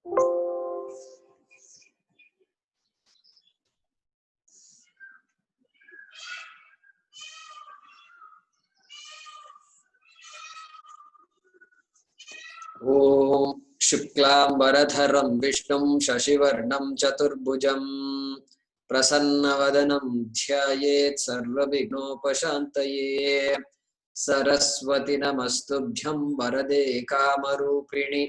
ओम शुक्लांबरधरं विष्णुं शशिवर्णं चतुर्भुजं प्रसन्नवदनं ध्यायेत् सर्वविघ्नोपशान्तये। सरस्वती नमस्तुभ्यं वरदे कामरूपिणि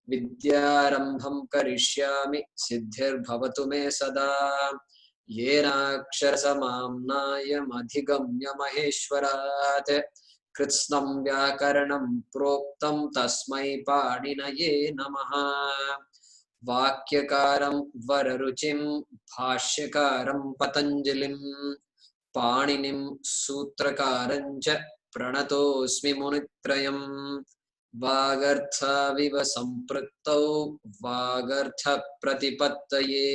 विद्यारंभं करिष्यामि सिद्धिर्भवतु मे सदा। येनाक्षरसमाम्नायमधिगम्य महेश्वरात् कृत्स्नं व्याकरणं प्रोक्तं तस्मै पाणिनये नमः। वाक्यकारं वररुचिं भाष्यकारं पतञ्जलिं पाणिनिं सूत्रकारं च प्रणतोऽस्मि मुनित्रयम्। वागर्थाविव सम्पृक्तौ वागर्थप्रतिपत्तये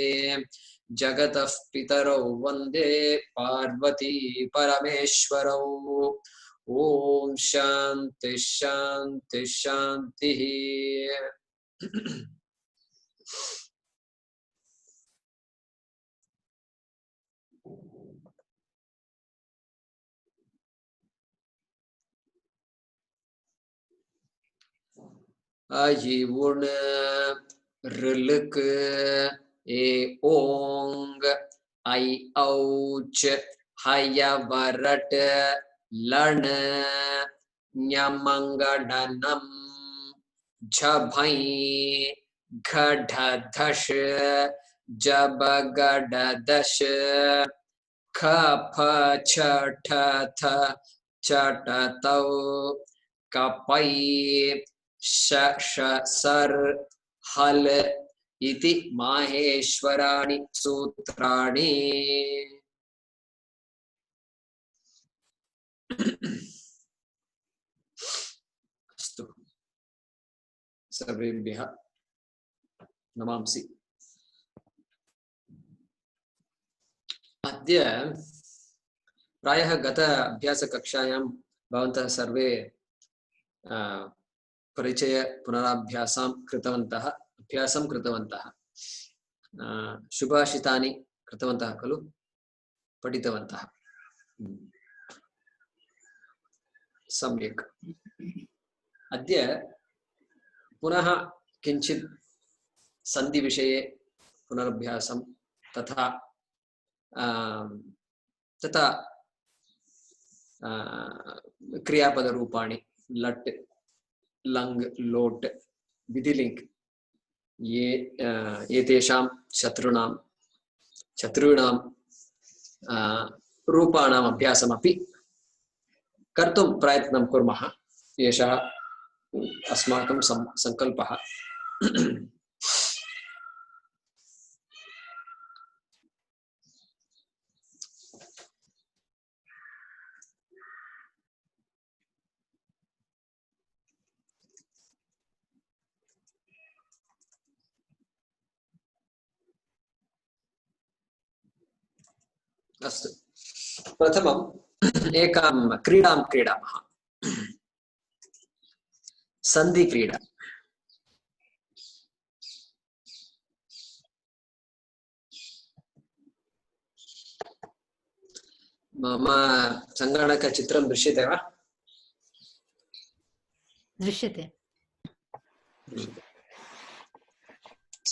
जगतः पितरौ वन्दे पार्वती परमेश्वरौ। ओम शांति शांति शांति। अयिवुण ऋलक ए ओंग ऐ औच हयवरट लन न्यमंगडनम झभै घढधश जबगडदश खफ छठ थ चटतौ कपै श सर हल इति माहेश्वराणि सूत्राणि। अस्तु सर्वेभ्यः नमांसि। अद्य प्रायः गत अभ्यासकक्षायां भवन्तः सर्वे परिचय पुनराभ्यासं कृतवन्तः, अभ्यासं कृतवन्तः, सुभाषितानि कृतवन्तः खलु, पठितवन्तः। सम्यक्। अद्य पुनः किञ्चित् सन्धिविषये पुनरभ्यासं तथा तथा क्रियापदरूपाणि लट् लङ् लोट् विधिलिङ्ग् ये एतेषां शत्रूणां रूपाणाम् अभ्यासमपि कर्तुं प्रयत्नं कुर्मः। एषः अस्माकं संकल्पः। अस्तु, प्रथमम् एकां क्रीडां क्रीडामः, सन्धिक्रीडा। मम सङ्गणकचित्रं दृश्यते वा? दृश्यते।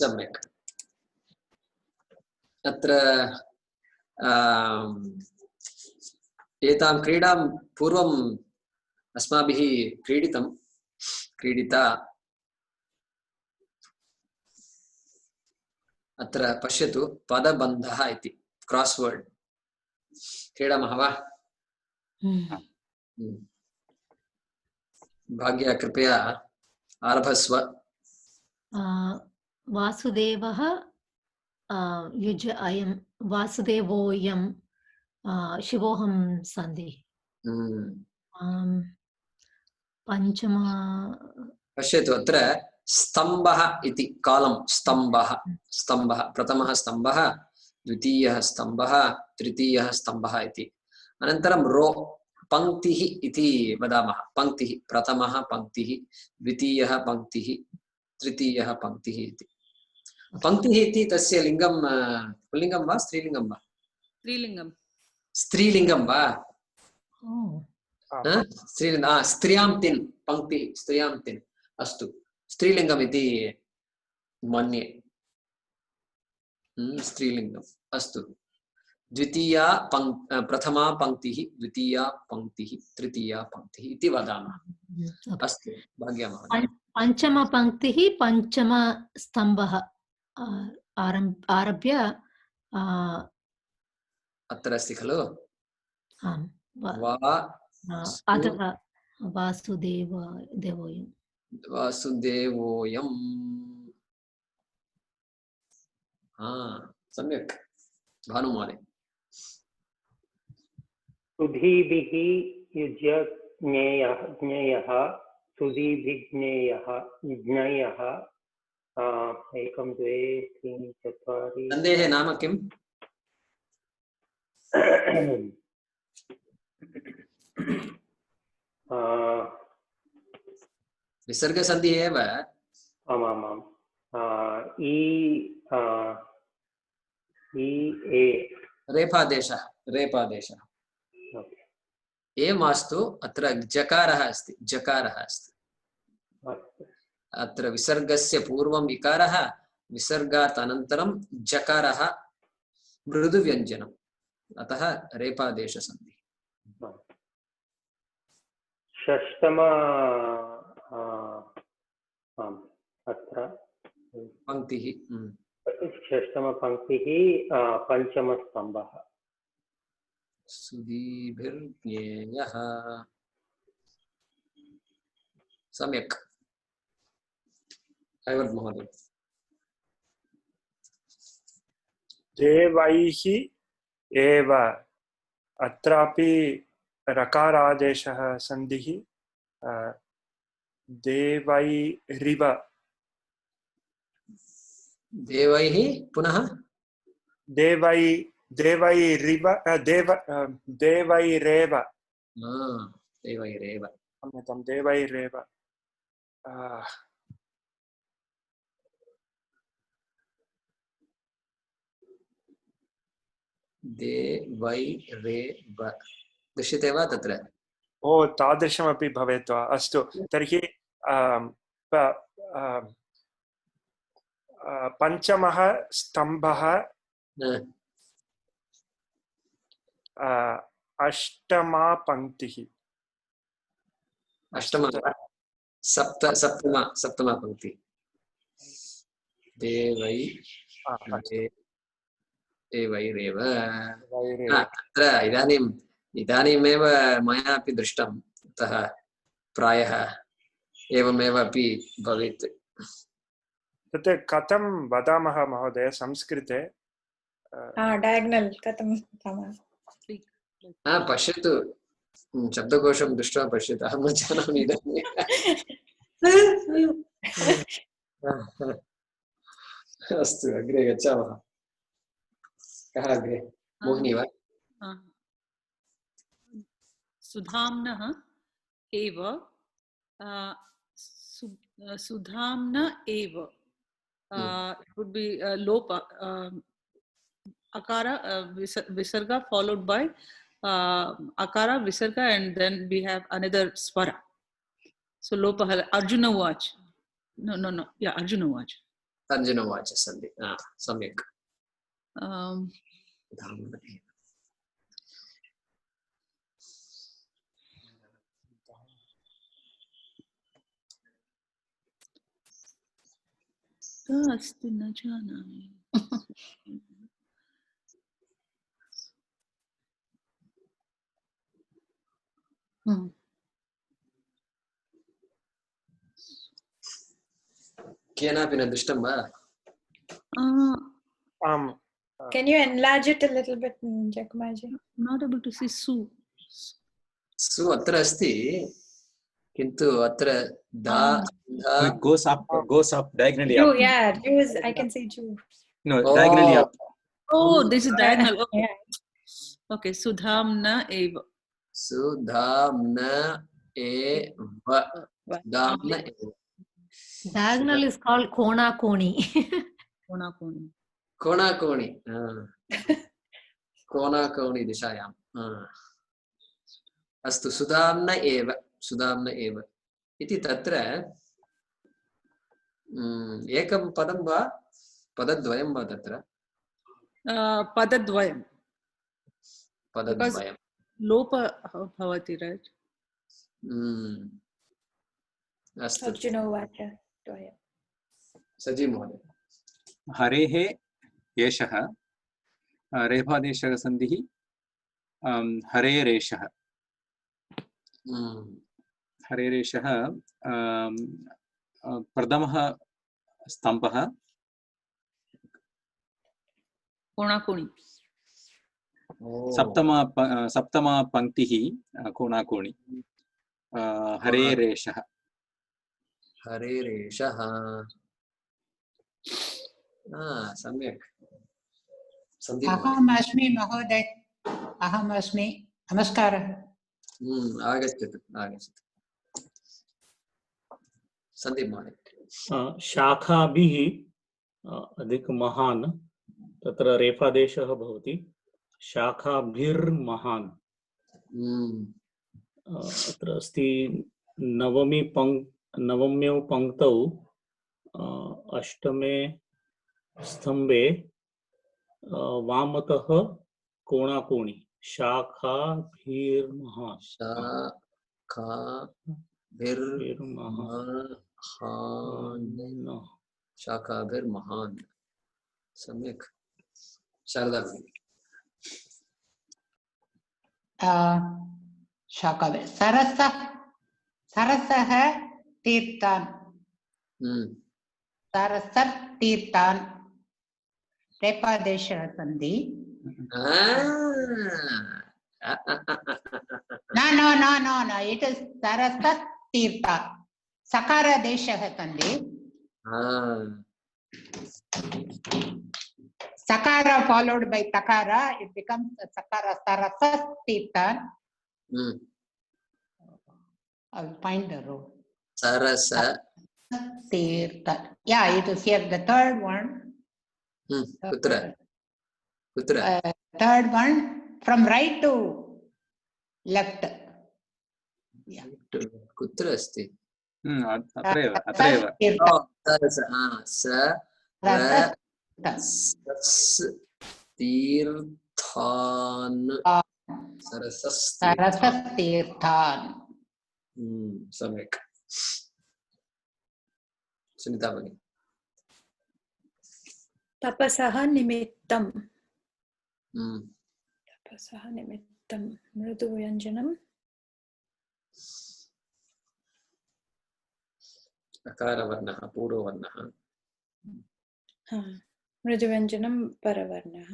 सम्यक्। अत्र एतां क्रीडां पूर्वम् अस्माभिः क्रीडिता। अत्र पश्यतु, पदबन्धः इति क्रॉसवर्ड क्रीडामः वा? भाग्या कृपया आरभस्व। वासुदेवः युज अयं वासुदेवोऽयं शिवोऽहं सन्धि। पञ्चम पश्यतु, अत्र स्तम्भः इति कालं, स्तम्भः प्रथमः स्तम्भः, द्वितीयः स्तम्भः, तृतीयः स्तम्भः इति। अनन्तरं रो पङ्क्तिः इति वदामः। पङ्क्तिः, प्रथमः पङ्क्तिः, द्वितीयः पङ्क्तिः, तृतीयः पङ्क्तिः इति पङ्क्तिः इति तस्य लिङ्गं पुल्लिङ्गं वा स्त्रीलिङ्गं वा स्त्रीलिङ्गं वा स्त्रीलिङ्गं स्त्रियां तिन् पङ्क्तिः स्त्रियां तिन् अस्तु स्त्रीलिङ्गम् इति मन्ये स्त्रीलिङ्गम् अस्तु द्वितीया प्रथमा पङ्क्तिः द्वितीया पङ्क्तिः तृतीया पङ्क्तिः इति वदामः अस्तु भाग्या महोदय पञ्चमपङ्क्तिः पञ्चमस्तम्भः आरभ्य अत्र अस्ति खलु अतः वासुदेवोऽयं सम्यक् भानुमहोदय सुधीभिः युज्य ज्ञेयः सुधीभिज्ञेयः ज्ञेयः 1 2 3 4 सन्देहे नाम किम् विसर्गसन्धिः एव आमामाम् रेफादेशः ए मास्तु अत्र जकारः अस्ति अत्र विसर्गस्य पूर्वम् इकारः विसर्गात् अनन्तरं जकारः मृदुव्यञ्जनम् अतः रेफादेशसन्धिः षष्ठम अत्र पङ्क्तिः षष्ठमपङ्क्तिः पञ्चमस्तम्भः सुधीभिर्ज्ञेयः सम्यक् ऐवर् महोदय देवैः एव अत्रापि रकारादेशः सन्धिः देवैरिव देवैः पुनः देवैरिव देवैरेव क्षम्यतां देवैरेव देवैरेव दृश्यते वा तत्र ओ तादृशमपि भवेत् वा अस्तु तर्हि पञ्चमः स्तम्भः अष्टमा पङ्क्तिः सप्तमा पङ्क्तिः देवैरेव तत्र इदानीमेव मया अपि दृष्टम् अतः प्रायः एवमेव अपि भवेत् तत् कथं वदामः महोदय संस्कृते डायगोनल कथं वदामः पश्यतु शब्दकोशं दृष्ट्वा पश्यतु अहं न जानामि इदानीं अस्तु अग्रे गच्छामः कः अग्रे मोहिनी वा सुधाम्नः एव सुधाम्न एव it would be lopa akara visarga followed by akara visarga and then we have another swara so lopa arjuna vach no yeah arjuna vach सन्धि सम्यक् अस्ति न जानामि केनापि न दृष्टं वा Can you enlarge it a little bit, Jacomaji? Not able to see su अत्र अस्ति किन्तु अत्र दा it goes up diagonally Jew, up. yeah, Jew is, I can see Jew. No, diagonally up. oh this is diagonal okay yeah. Okay sudhamna eva सुधाम्न एव Diagonal is called Kona Koni. Konakoni. कोणाकोणि कोणाकोणि दिशायाम् अस्तु सुधाम्न एव इति तत्र एकं पदं वा पदद्वयं वा तत्र Padadvayam. पदद्वयं Lopa bhavati, right? अस्तु Arjuna Vacha. Dvayam. सजी महोदय हरेः एषः रेफादेशः सन्धिः हरेरेषः हरेरेषः प्रथमः स्तम्भः Konakoni. सप्तमा पङ्क्तिः कोणाकोणि हरेरेषः हरेरेषः सम्यक् अहमस्मि महोदय अहमस्मि नमस्कारः आगच्छतु सन्दीप महोदय शाखाभिः अधिक महान् तत्र रेफादेशः भवति शाखाभिर्महान् अत्र अस्ति नवम्यौ पङ्क्तौ अष्टमे स्तम्भे वामतः कोणाकोणि शाखाभिर्महान् शाखाभिर्महान् सम्यक् शारदा भगिनी शाखाभिः सरसः तीर्थान् सरसर् तीर्थान् रेफादेशः सन्धि no it is sarasat tirtha sakara deshah sandhi sakara followed by takara it becomes sakara sarasat tirtha I will find the row sarasa tirtha yeah it is here the third one kutra third one from right to left yeah kutra asti अत्रैव तीर्थान् सरसस्तीर्थान् सम्यक् सुनीता भगिनी तपसः निमित्तं मृदुव्यञ्जनम् अकारवर्णः पूर्ववर्णः मृदुव्यञ्जनं परवर्णः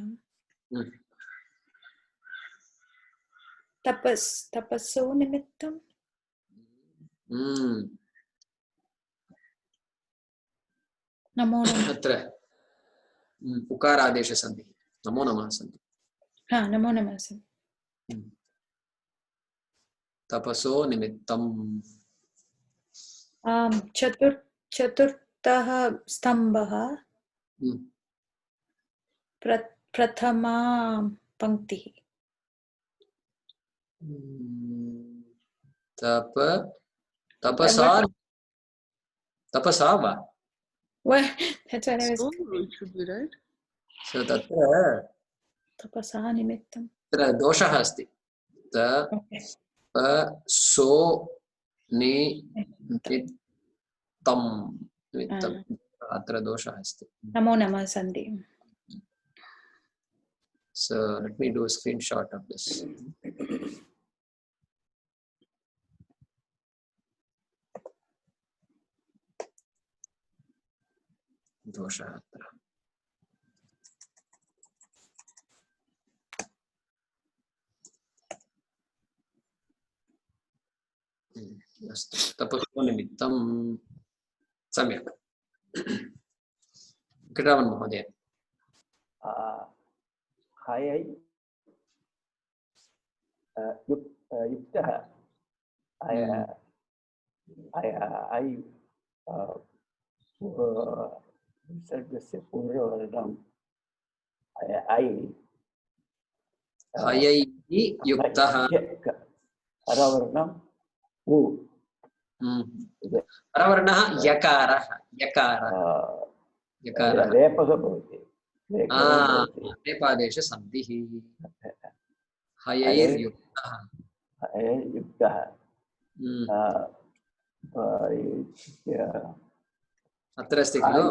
तपसो निमित्तं नमो नमः अत्र उकारादेशसन्धिः नमो नमः सन्ति नमो नमः सन्ति तपसो निमित्तम् चतुर्थः स्तम्भः प्रथमा पङ्क्तिः तपसा वा That's what I was It should be right. so तत्र तपसः निमित्तं तत्र दोषः अस्ति तपसो निमित्तम् अत्र दोषः अस्ति नमो नमः सन्धि so let me do a screenshot of this दोषः अत्र अस्तु तपसो निमित्तं सम्यक् कृटावन् महोदय युक्तः विसर्गस्य पूर्ववर्णम् ऐ हयैः युक्तः परवर्णम् उ परवर्णः यकारः यकारः यकारः रेपः भवति रेपादेशसन्धिः हयैर्युक्तः युक्तः अत्र अस्ति खलु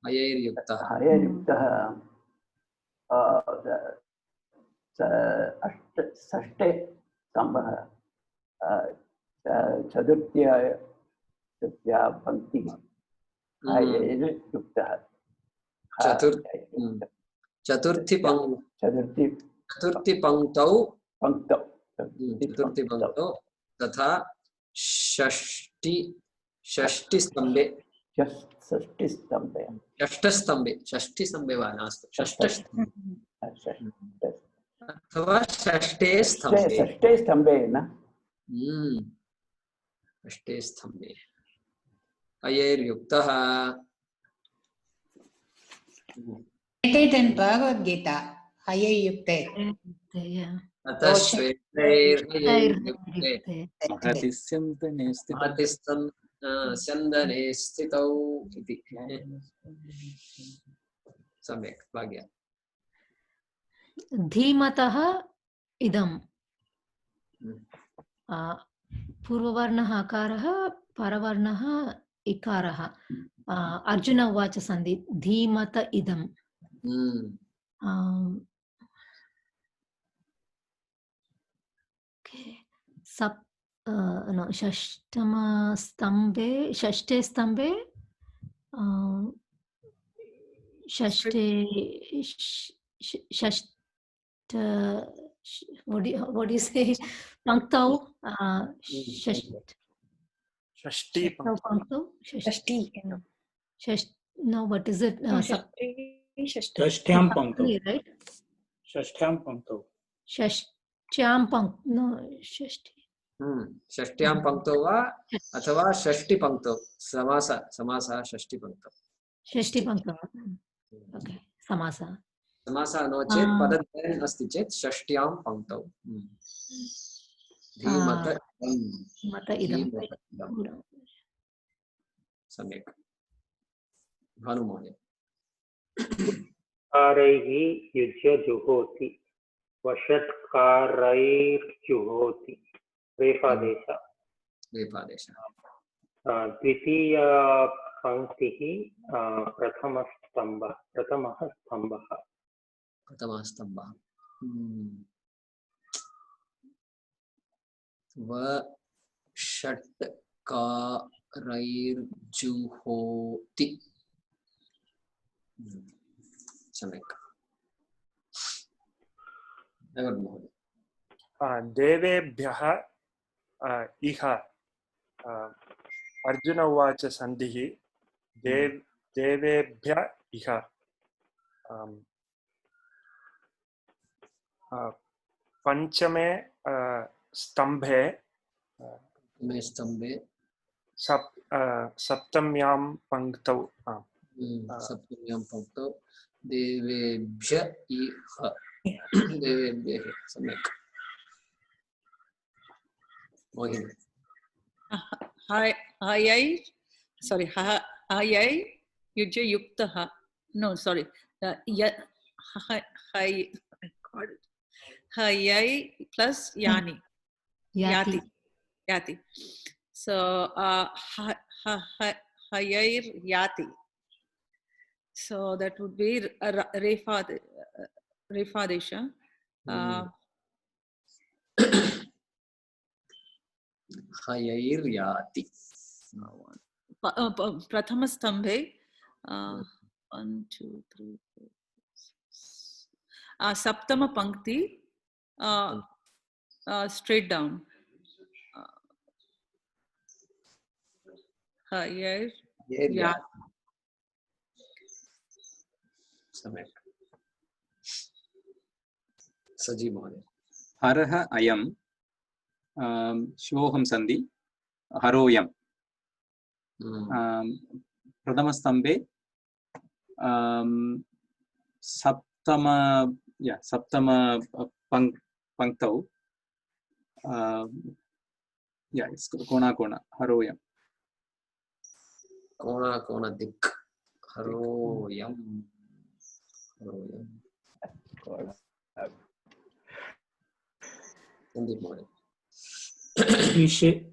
हयैर्युक्तः षष्ठे स्तम्भः चतुर्थ्या पङ्क्तिः हयैर्युक्तः चतुर्थी पंक्तौ तथा षष्टिस्तम्भे षष्ठस्तम्भे वा नास्ति अथवा षष्ठे स्तम्भे न षष्ठे स्तम्भे हयैर्युक्तः Stated in Bhagavad Gita, हयैर्युक्ते अतः श्वेतैर्हयैर्युक्ते महति स्यन्दने स्थितौ स्यन्दने स्थितौ इति सम्यक् भाग्य धीमतः इदं पूर्ववर्णः अकारः परवर्णः इकारः अर्जुन उवाच सन्धि धीमत इदं षष्ठे स्तम्भे what do you say panktau षष्ठी no what is it षष्ठ्यां पंक्तौ right षष्ठ्यां पंक्तौ षष्ठ्यां no षष्ठ्यां पंक्तौ वा अथवा षष्ठी पंक्तौ समासः षष्ठी पंक्तौ okay समासः नो चेत् पदद्वयम् अस्ति चेत् षष्ठ्यां पंक्तौ धीमत इदं सम्यक् भानुमहोदय कारैः युज्य जुहोति वषट्कारैर्जुहोति रेफादेश द्वितीया पङ्क्तिः प्रथमः स्तम्भः वषट्कारैर्जुहोति सम्यक् देवेभ्यः इह अर्जुन उवाच सन्धिः देवेभ्य इह पंचमे स्तंभे सप्तम्यां पंक्तौ देवेभ्य इह देवेभ्यः सम्यक् मोहिनी हयै युज्य युक्तः no sorry हयै plus yani yati so hayair yati so that would be refadesha हयैर् याति प्रथम स्तंभे 1 2 3 4 सप्तम पंक्ति straight down हयैर् याति सम्यक् सजी महोदय हरः अयं श्वोहं सन्धि हरोयं प्रथमस्तम्भे सप्तम पंक्तौ it's कोण हरोयम् कोण दिक् हरोयम्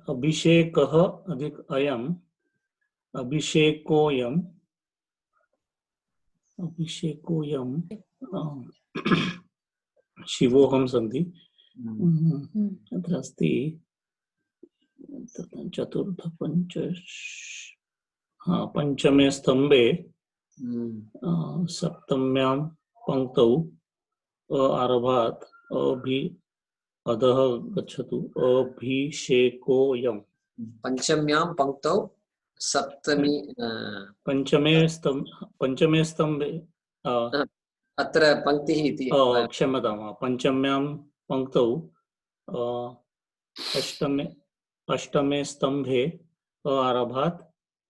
अभिषेकः अधिक अयम् अभिषेकोऽयम् शिवोऽहं सन्ति अत्र अस्ति चतुर्थ पंचमे स्तंभे सप्तम्यां पंक्तौ आरभात् अधः गच्छतु अभिषेकोऽयम् पंचम्यां पंक्तौ सप्तमी पंचमे स्तंभे अत्र पंक्तिः इति क्षम्यतां पंचम्यां पंक्तौ अष्टमे स्तंभे आरभात्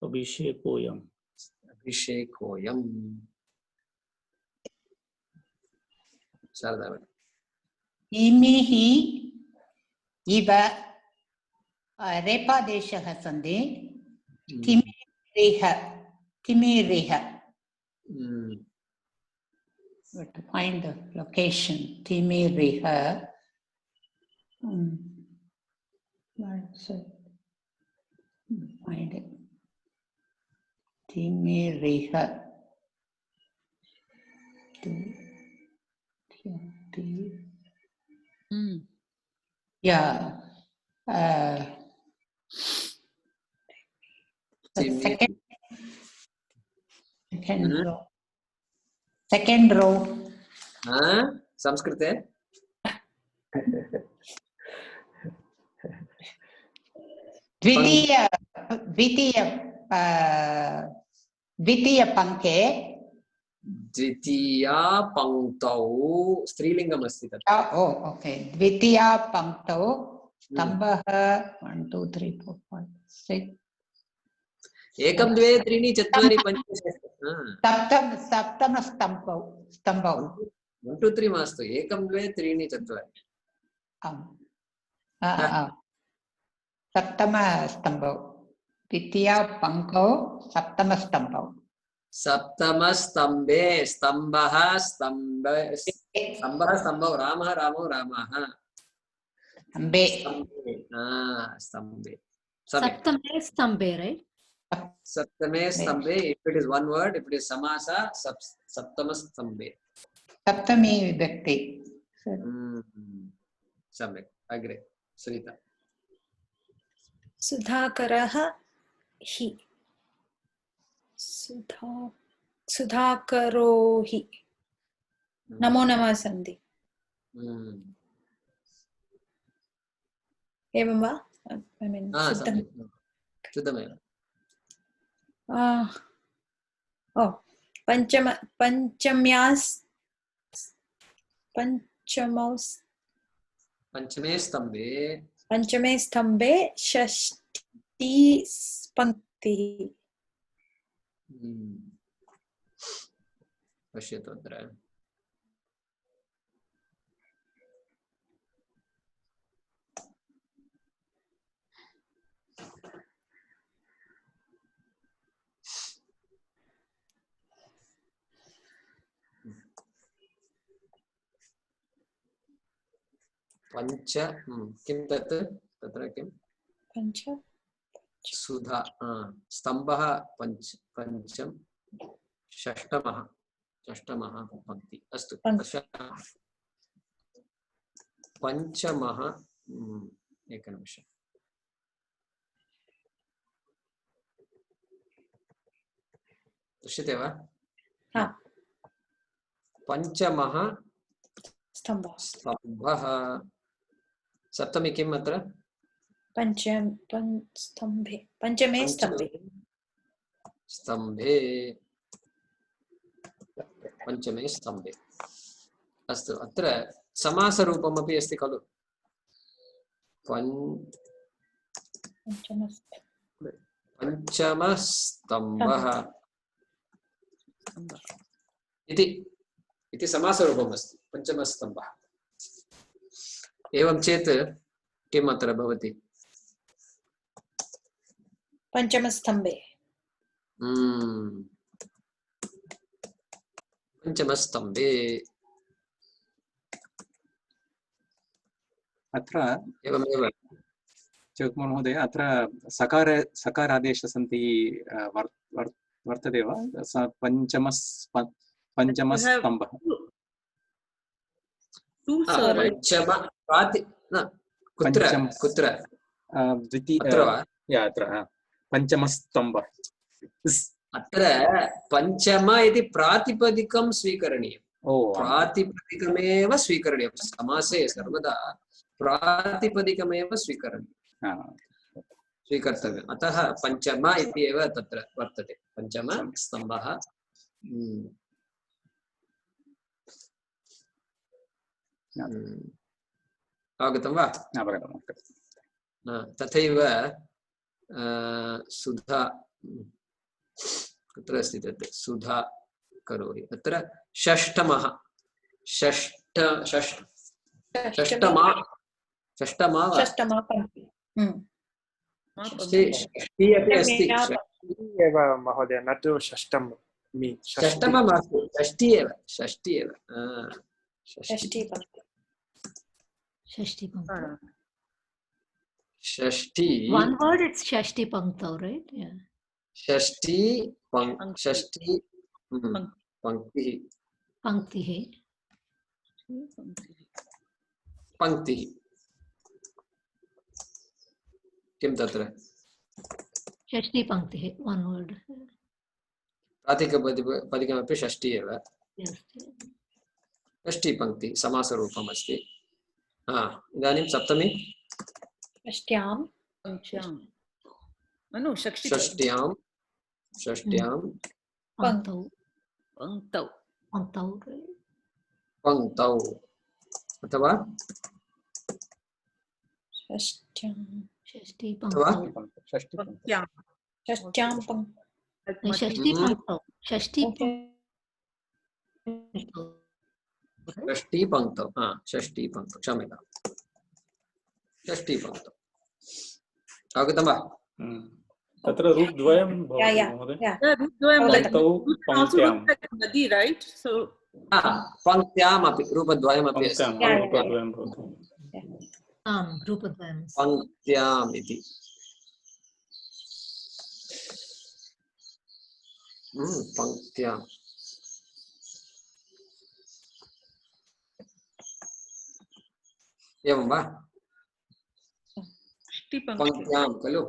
अभिषेकोऽयम् इमिः इव रेपादेशः सन्ति किमिरिह to find the location Timiriha find it Timiriha yeah the second row संस्कृते द्वितीय पंक्ते द्वितीया पंक्तौ स्त्रीलिंगम् अस्ति तत् ओके द्वितीया पंक्तौ स्तम्भः 1 2 3 4 5 6 एकं द्वे त्रीणि चत्वारि पञ्च सप्तम स्तम्भौ 1 2 3 मास्तु एकं द्वे त्रीणि चत्वारि सप्तम स्तम्भौ द्वितीया पंक्तौ सप्तम स्तम्भौ स्तम्भे स्तम्भः स्तम्भौ रामः रामौ रामाः स्तम्भे सप्तमे स्तम्भे right सप्तमे स्तम्भे if it is one word if it is samasa सप्तम स्तम्भे सप्तमी विभक्ति सम्यक् अग्रे सुनीता सुधाकरः हि सुधाकरोहि नमो नमः सन्ति एवं वा I mean शुद्धमेव पंचमे स्तंभे षष्ठी पंक्तिः पश्यतु अत्र पंच किं तत् तत्र किं पंच सुधा स्तंभः पंचम षष्टमः पंक्ति अस्तु पंचमः एकनिमिषम् दृश्यते वा पंचमः स्तंभः सप्तमी किम् अत्र पंचमे स्तंभे अस्तु अत्र समासरूपमपि अस्ति खलु पञ्चमस्तम्भः इति समासरूपम् अस्ति पञ्चमस्तम्भः। एवं चेत् किम् अत्र भवति? पञ्चमस्तम्भे पञ्चमस्तम्भे अत्र एवमेव शिवकुमार महोदय अत्र सकारादेशः सन्ति वर्तते वा? पञ्चमस्तम्भः पञ्चम कुत्र कुत्र द्वितीय अत्र पञ्चमस्तम्भः अत्र पञ्चम इति प्रातिपदिकं स्वीकरणीयम्। प्रातिपदिकमेव स्वीकरणीयं। समासे सर्वदा प्रातिपदिकमेव स्वीकर्तव्यम्। अतः पञ्चम इति एव तत्र वर्तते। पञ्चमस्तम्भः। अवगतं वा? तथैव सुधा कुत्र अस्ति तत्? सुधा करोति। अत्र षष्ठमः षष्ठमा षष्ठी अपि अस्ति। एव महोदय, न तु षष्ठमी। षष्ठमं मास्तु, षष्ठी एव षष्ठी। One word, it's Shashti Pankta, right? Yeah. षष्ठी पंक्तिः किं तत्र? षष्ठी पंक्तिः, one word. प्रातिपदिकमपि षष्ठी एव। षष्ठी पंक्ति समासरूपम् अस्ति। इदानीं सप्तमी षष्ट्यां पंक्तौ अथवा षष्ठी पंक्तौ क्षम्यतां। षष्ठी पंक्तौ अवगतं वा? तत्र रूपद्वयं भवति महोदय। नदी, right? So पंक्त्यामपि रूपद्वयमपि अस्ति। पंक्त्याम् इति पंक्त्याम् एवं वा? पंक्त्यां खलु?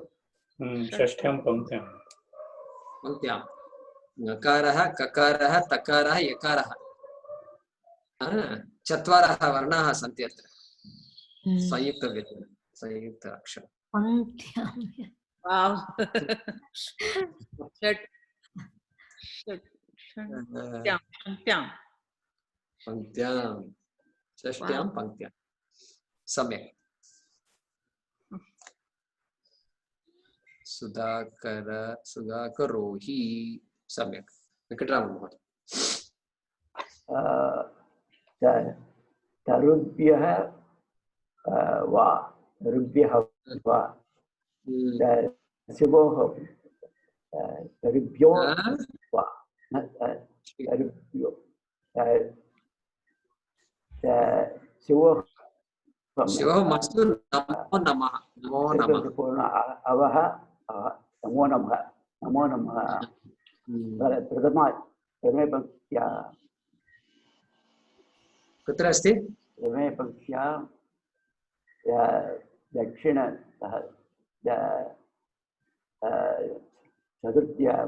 षष्ठ्यां पंक्त्यां नकारः ककारः तकारः यकारः चत्वारः वर्णाः सन्ति अत्र। संयुक्तव्यञ्जनं, संयुक्त अक्षरं। पंक्त्यां षष्ठ्यां पंक्त्यां सम्यक्। सुधाकरोहि सम्यक्। वेङ्कटरामन् महोदय। तरुभ्यः वा शिवोः तरुभ्यो वा तरुभ्यो शिवः मास्तु नमो नमः। अवः नमो नमः। प्रथमे पंक्त्या कुत्र अस्ति? प्रथमे पंक्त्या दक्षिणतः चतुर्थ्यां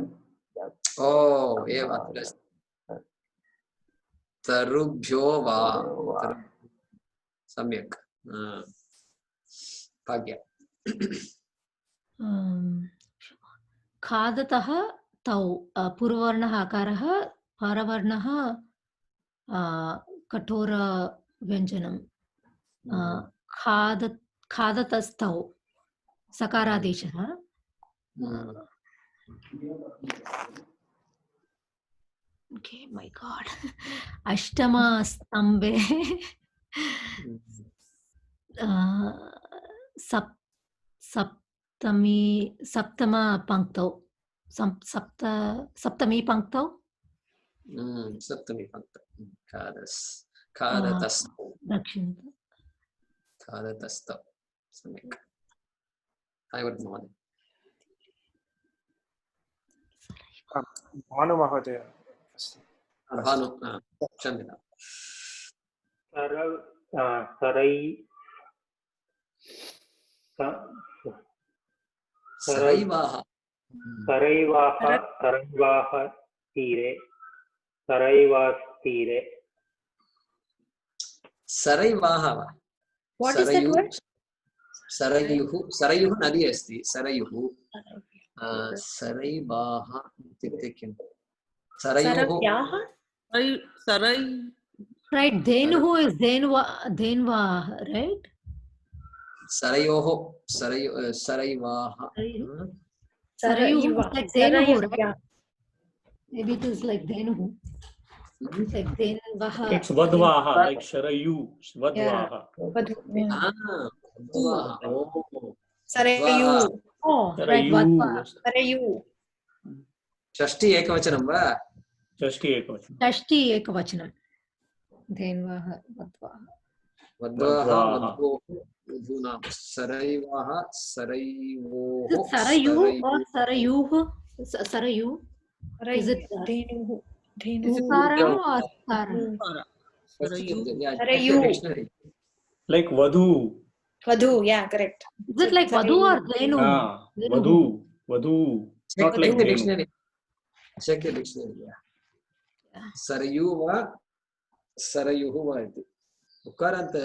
एव अत्र तरुभ्यो वा सम्यक्। भाग्य। खादतः तौ पूर्ववर्णः आकारः, परवर्णः कठोर व्यञ्जनं। खादतस्तौ सकारादेशः, Okay, my God. Ashtama Stambhe. Saptama Panktau. Saptami Panktau. Saptami Panktau. Kadatas. Dakshin. Kadatastau. Samyak. Ayavad Mohan. Bhanu महोदय अस्ति भानु क्षम्यताम् सरैवाः तीरे सरैवास्तीरे सरैवाः वा What is that word? सरयुः नदी अस्ति सरयुः सरैवाः इत्युक्ते किं सरयोः Right, Denuhu is Denva, right? सरयोः सरैवाः Sarayuhu is like Denuhu, right? Maybe it is like Denuhu. It's like Denvaha. It's Vadvaha, like Sharayu. Vadvaha. Sarayu. Oh, right, Vadva. Sarayu. षष्ठी एकवचनं वा षष्ठी एकवचनं षष्ठी एकवचनं धेन्वाः वद्वाः वधूनां सरैवाः सरयोः Sarayu or Sarayuh? Sarayu? Is it Denuhu. Ukara or Sara? Sarayu. like Vadhu. Vadhu, yeah, correct. Is it like Vadhu or Dhenu? Vadhu. Check Not like the Dhenu. dictionary. Check the dictionary. Yeah. Sarayu va Sarayuhu va iti. उकारान्त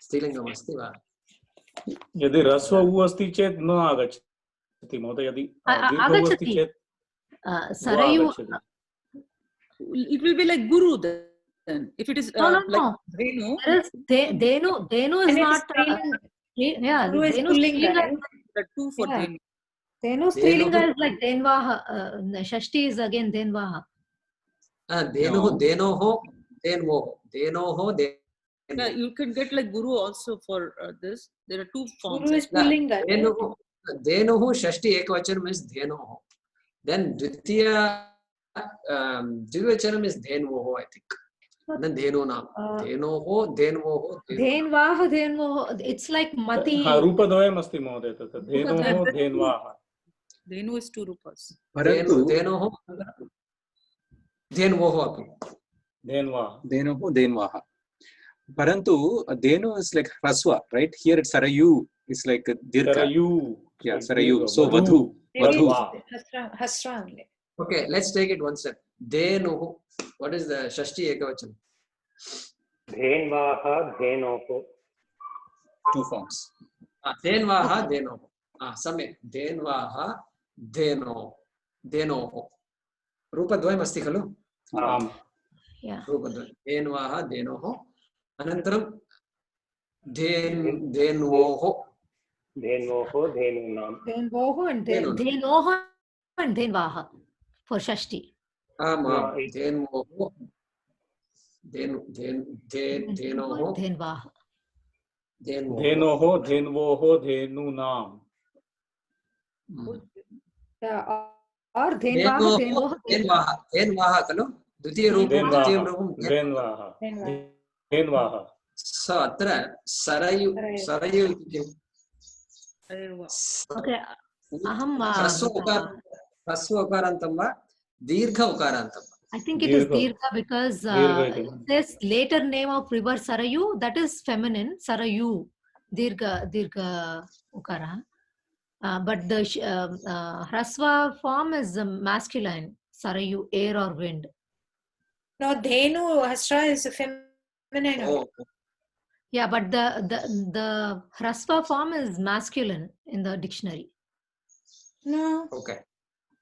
स्त्रीलिङ्गम् अस्ति वा यदि ह्रस्व उ अस्ति चेत् न आगच्छति महोदय यदि दीर्घ उ अस्ति चेत् Sarayu. It will be like Guru then. If it is like Dhenu. Dhenu is not. Yeah, Guru is Pullinga. The two for Dhenu. Dhenu Strilinga is like Dhenvaha. Shashti is again Dhenvaha. Dhenoho. Yeah, you can get like Guru also for this. There are two forms. Guru is Pullinga. Dhenoho Shashti ekvachanam is Dhenoho. Then Dvivachanam is Dhenvoho, I think. And then Dhenuna. Dhenoho. Dhenvaha. It's like Mati. रूपद्वयम् अस्ति महोदय तत्र धेनोः धेन्वाः. Dhenu is two rupas. Dhenoho. Dhenvoho api. Dhenvaha. Parantu Dhenu is like Hraswa, right? Here it's Sarayu. It's like Dirgha. Sarayu. Yeah, Sarayu. So Vadhu. Hasra only. Okay, let's take it one step. Dhenuhu. What is the Shashti ekavachanam? Dhenvaha, Dhenoho. Two forms. Dhenvaha, Dhenoho. Samyak. Dhenvaha, Dhenoho. Rupadvayam asti khalu? Yeah. Rupadvayam. Dhenvaha, Dhenoho. Anantaram Dhenvoho. Dhenoho, Dhenunam. Dhenvoho and Dhenvaha for Shashti. Dhenvoho. Dhenoho. Dhenvaha. धेनोः धेन्वोः धेनूनाम्. Or Dhenvaha. Dhenvaha खलु द्वितीय रूपं धेन्वाः. So अत्र सरयु इति किम्? Okay. ह्रस्व उकारान्तं वा दीर्घ उकारान्तं वा? I think it is Dirgha because it says later name of river Sarayu, that is feminine, Sarayu, Dirgha Ukara. But the Hraswa form is masculine, Sarayu, air or wind. No, Dhenu, Hasra is feminine. Oh. Yeah, but the Hraswa form is masculine in the dictionary. No. Okay.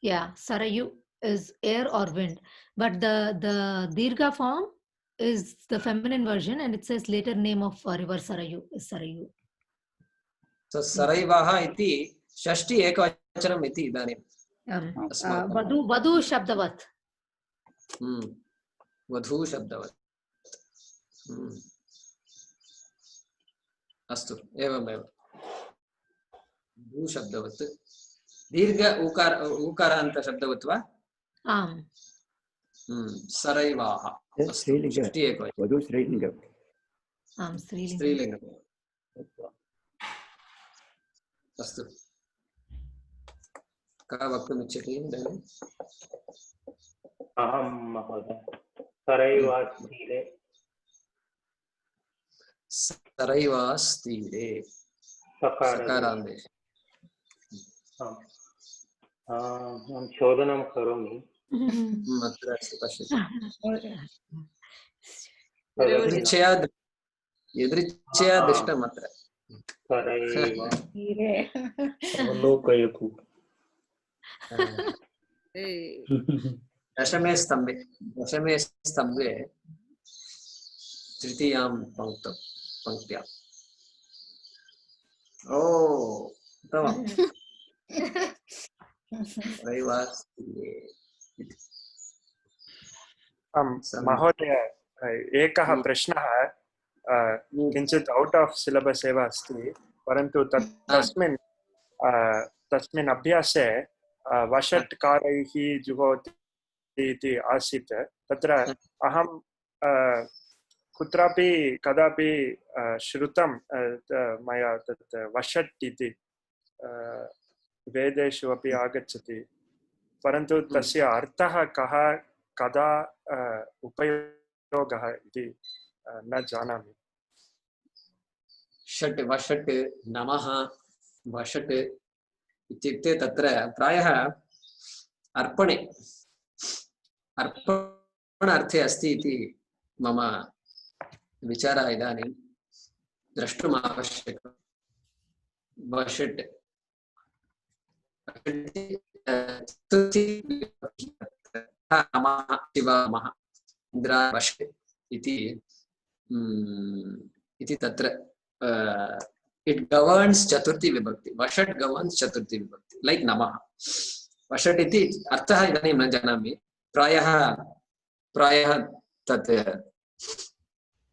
Yeah, Sarayu is air or wind, but the Dirgha form is the feminine version, and it says later name of river Sarayu is Sarayu. So Saraivaha iti Shashti ekavachanam iti idanim. वधु वधु शब्दवत् वधू शब्दवत् अस्तु एवमेव वधू शब्दवत् दीर्घ उकारान्त शब्दवत् वा आम् सरैवाः स्त्रीलिंग वधू स्त्रीलिंग आम् स्त्रीलिंगम् अस्तु का वक्तुमिच्छति इदानीम् अहं महोदय सरैवास्तीरे सरैवास्तीरे सकारान्ते अहं शोधनं करोमि अत्र अस्ति पश्यतु तदपि यदृच्छया दृष्टम् अत्र सरैव अवलोकयतु दशमे स्तम्भे तृतीयां पङ्क्त्याम् ओ उत्तमम् महोदय एकः प्रश्नः किञ्चित् औट् आफ् सिलेबस् एव अस्ति परन्तु तस्मिन् अभ्यासे वषट्कारैः जुहोति इति आसीत् तत्र अहं कुत्रापि कदापि श्रुतं मया तत् वषट् इति वेदेषु अपि आगच्छति परन्तु तस्य अर्थः कः कदा उपयोगः इति न जानामि षट् वषट् नमः वषट् इत्युक्ते तत्र प्रायः अर्पणार्थे अस्ति इति मम विचारः इदानीं द्रष्टुम् आवश्यकं वषट् शिवामः इन्द्रा वषट् इति तत्र it governs चतुर्थी विभक्ति वषट् governs चतुर्थी विभक्ति like नमः वषट् इति अर्थः इदानीं न जानामि प्रायः तत्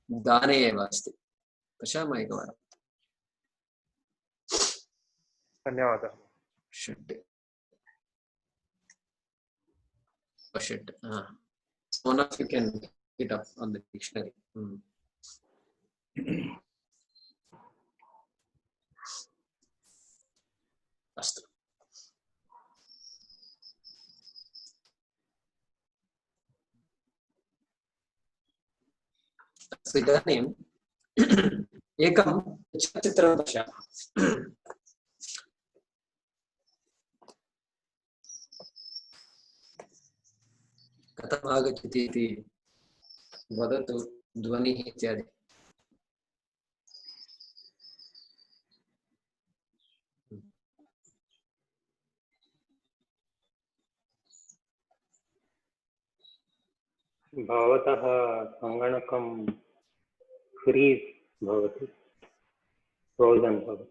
दाने एव अस्ति पश्यामः एकवारं धन्यवादः षट् वषट् one of you can pick it up on the dictionary अस्तु इदानीम् एकं चलच्चित्रं पश्यामः कथम् आगच्छति इति वदतु ध्वनिः इत्यादि भवतः सङ्गणकं फ्रीस् भवति फ्रोजन् भवति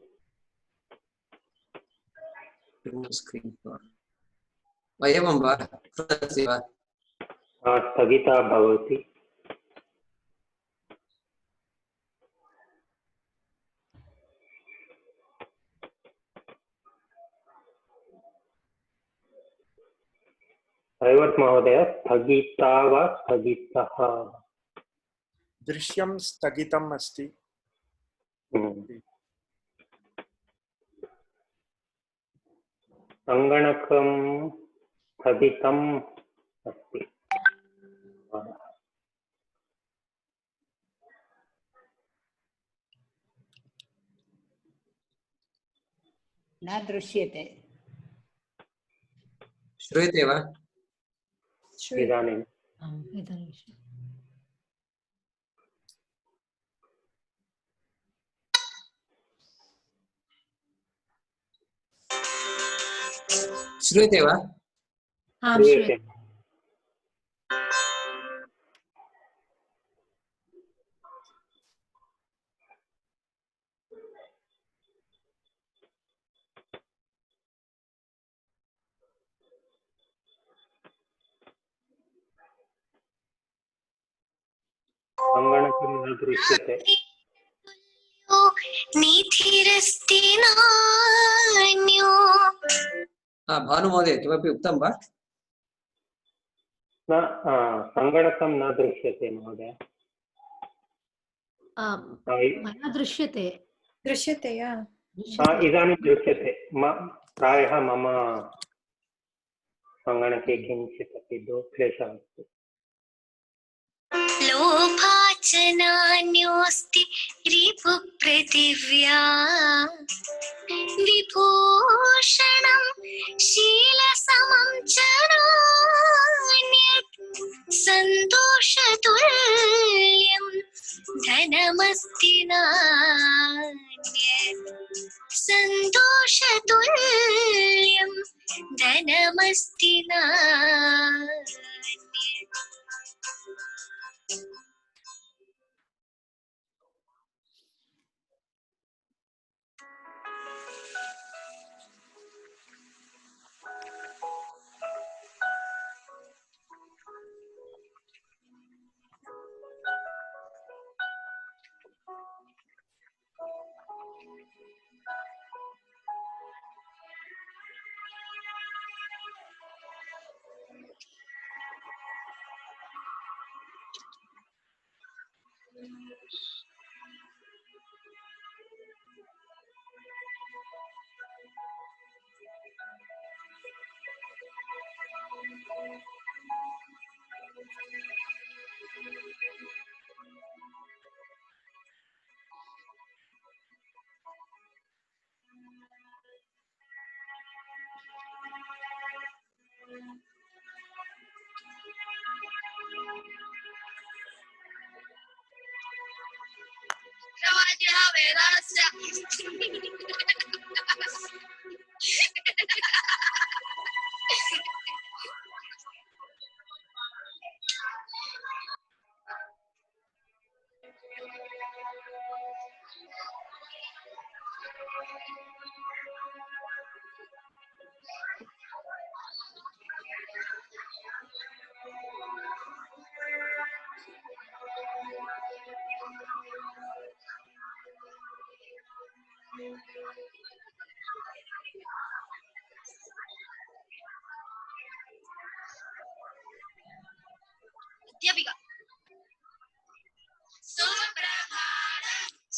एवं वा स्थगिता भवति ऐवत् महोदय स्थगिता वा स्थगितः दृश्यं स्थगितम् अस्ति सङ्गणकं स्थगितम् अस्ति न दृश्यते श्रूयते वा इदानीं श्रूयते वा श्रूयते सङ्गणकं न दृश्यते निधिरस्ति नान्यो। भानुमहोदय किमपि उक्तं वा? न सङ्गणकं न दृश्यते महोदय। मया दृश्यते दृश्यते इदानीं दृश्यते प्रायः मम सङ्गणके किञ्चित् अपि क्लेशः अस्ति। लोभाच नान्योऽस्ति रिपुपृथिव्या विभूषणं शीलसमं च नान्यत् सन्तोषतुल्यं धनमस्ति नान्यत् सन्तोषतुल्यं धनमस्ति नान्यत्।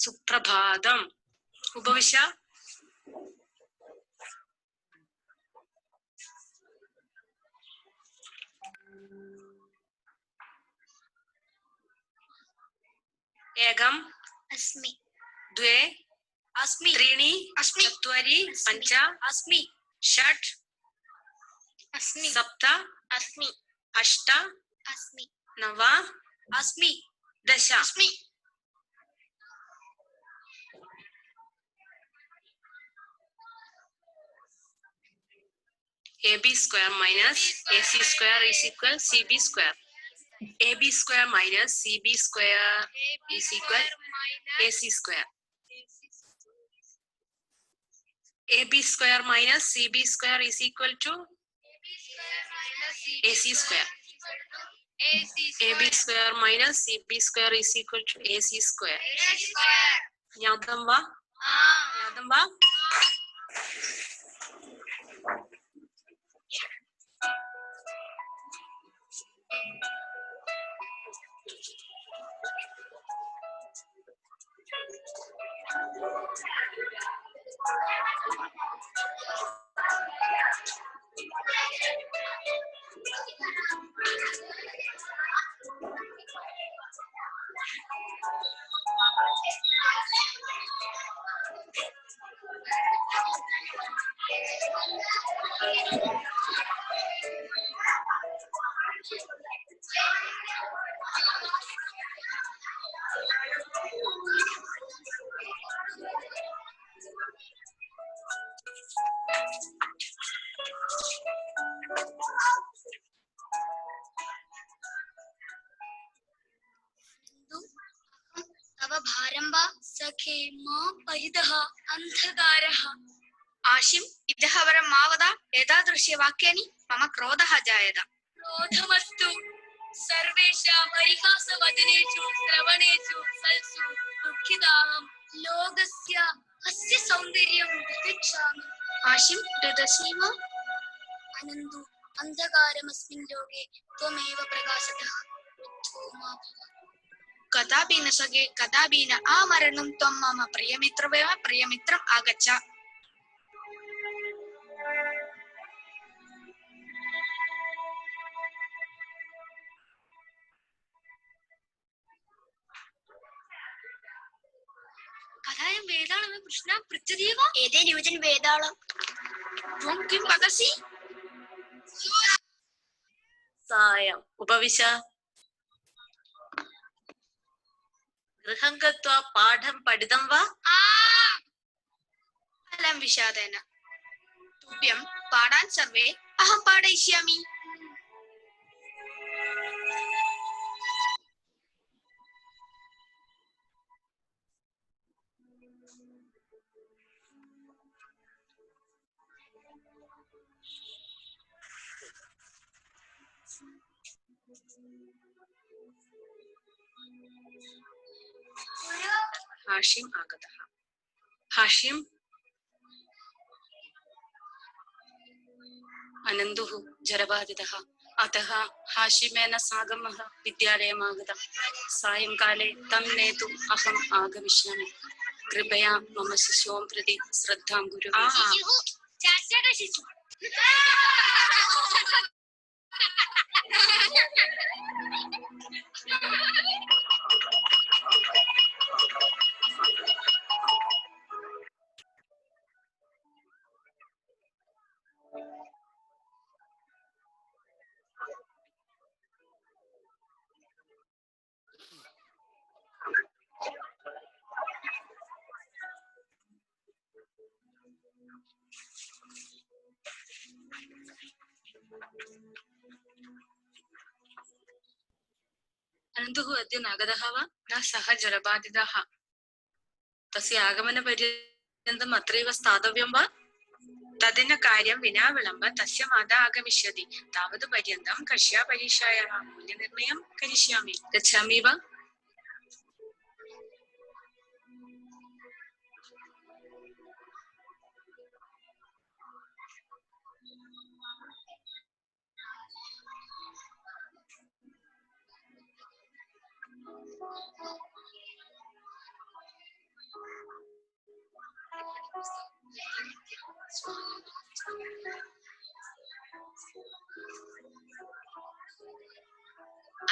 सुप्रभातम् उपविश एकम् अस्मि द्वे अस्मि त्रीणि अस्मि चत्वारि पञ्च अस्मि षट् अस्मि सप्त अस्मि अष्ट अस्मि नव अस्मि दश अस्मि। AB square minus AC square is equal CB square. AB square minus CB square is equal AC square. AB square minus CB square is equal to AC square. AB square minus CB square is equal to AC square. Yadam va? Yadam va? सखे मां परितः अंधकारः आशिम इतः वरं मा वद एतादृश्य वाक्यानि मम क्रोधः जायत। क्रोधमस्तु सर्वेषां परिहासवदनेषु श्रवणेषु सल्सु दुःखिताहं लोकस्य अस्य सौन्दर्यं प्रतीक्षामि आशिं ददसि वा अनन्तु अन्धकारमस्मिन् लोके त्वमेव प्रकाशतः कदापि न सखे कदापि न आमरणं त्वं मम प्रियमित्रमेव प्रियमित्रम् आगच्छ कथायं वेदालं कृष्णा पृच्छति वा एते न्यूजन वेदालं त्वं किं वदसि सायम् उपविश गृहं गत्वा पाठं पठितं वा अलं विषादेन तुभ्यं पाठान् सर्वे अहं पाठयिष्यामि हाशिम् आगतः हाशिम् अनन्दुः जरबाधितः अतः हाशिमेन सागमः विद्यालयम् आगतः सायंकाले तं नेतुम् अहम् आगमिष्यामि कृपया मम शिशुं प्रति श्रद्धां कुरु अनन्तुः अद्य नागतः वा न सः जलबाधितः तस्य आगमनपर्यन्तम् अत्रैव स्थातव्यं वा तदेन कार्यं विना विलम्ब तस्य माता आगमिष्यति तावत् पर्यन्तं कक्ष्या परीक्षायाः मूल्यनिर्णयं करिष्यामि गच्छामि वा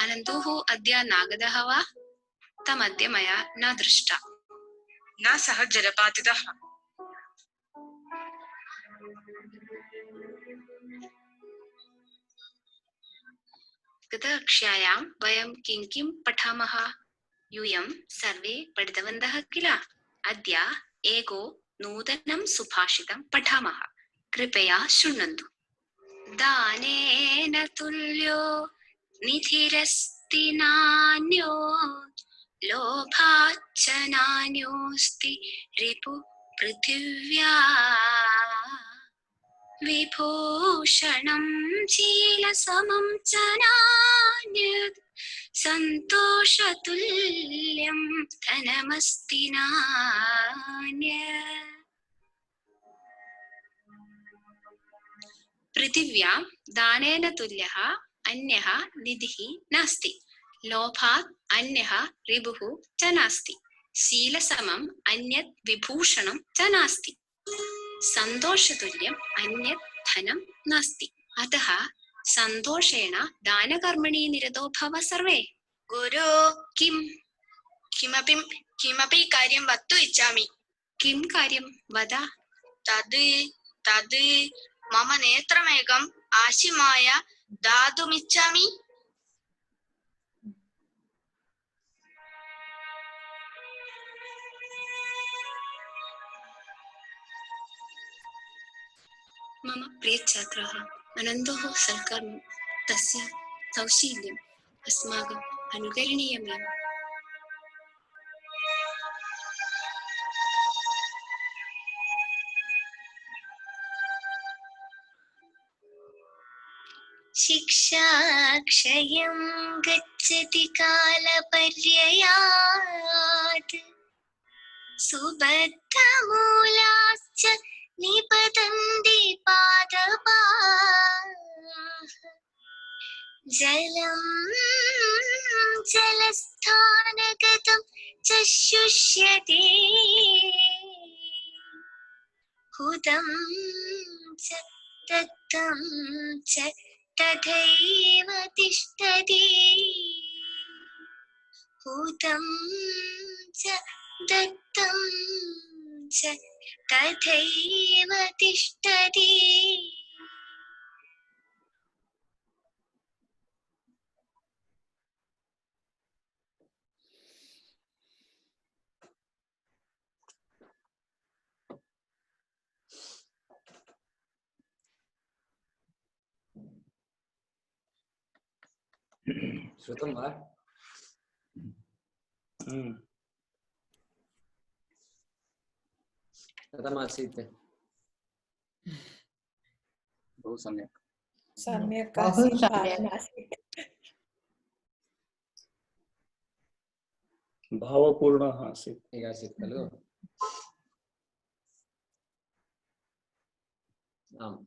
अनन्तुः अद्य नागतः वा तमद्य मया न दृष्टा न सः जलबाधितः गतकक्ष्यायां वयं किं किं पठामः यूयं सर्वे पठितवन्तः किल अद्य एको नूतनं सुभाषितं पठामः कृपया शृण्वन्तु दानेन तुल्यो निधिरस्ति नान्यो लोभाच्च नान्योऽस्ति रिपु पृथिव्या विभूषणं शीलसमं च नान्यत् सन्तोषतुल्यं धनमस्ति नान्यत् पृथिव्यां दानेन तुल्यः अन्यः निधिः नास्ति लोभात् अन्यः रिपुः च नास्ति शीलसमम् अन्यत् विभूषणं च नास्ति सन्तोषतुल्यम् अन्यत् धनं नास्ति अतः सन्तोषेण दानकर्मणि निरतो भव सर्वे गुरु किमपि कार्यं वक्तुम् इच्छामि किं कार्यं वद तद् मम नेत्रमेकम् आशिमाय दातुमिच्छामि मम प्रियछात्रः अनन्तः सत्कर्म तस्य सौशील्यम् अस्माकम् अनुकरणीयमेव शिक्षाक्षयं गच्छति कालपर्ययात् सुबद्धमूलाश्च निपतन्ति पादपाः जलं जलस्थानगतं च शुष्यते हुतं च दत्तं च तथैव तिष्ठति हुतं च दत्तं च तथैव तिष्ठति श्रुतं वा? कथमासीत्? बहु सम्यक्। सम्यक् बहु आसीत्, सम्यक्। पालनासीत्। भावपूर्णः आसीत्। आसीत् खलु? आम्।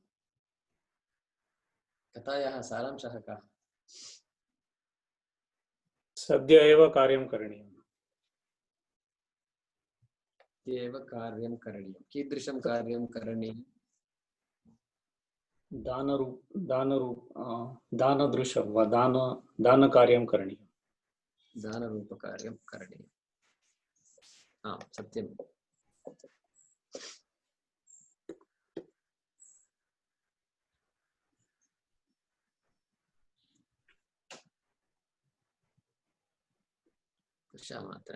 कथायाः सारांशः कः? सद्य एव कार्यं करणीयम्। एव कार्यं करणीयं। कीदृशं कार्यं करणीयं? दानदृशं वा दानकार्यं करणीयम्। दानरूपकार्यं करणीयम्। आम्, सत्यम्। पश्यामः अत्र।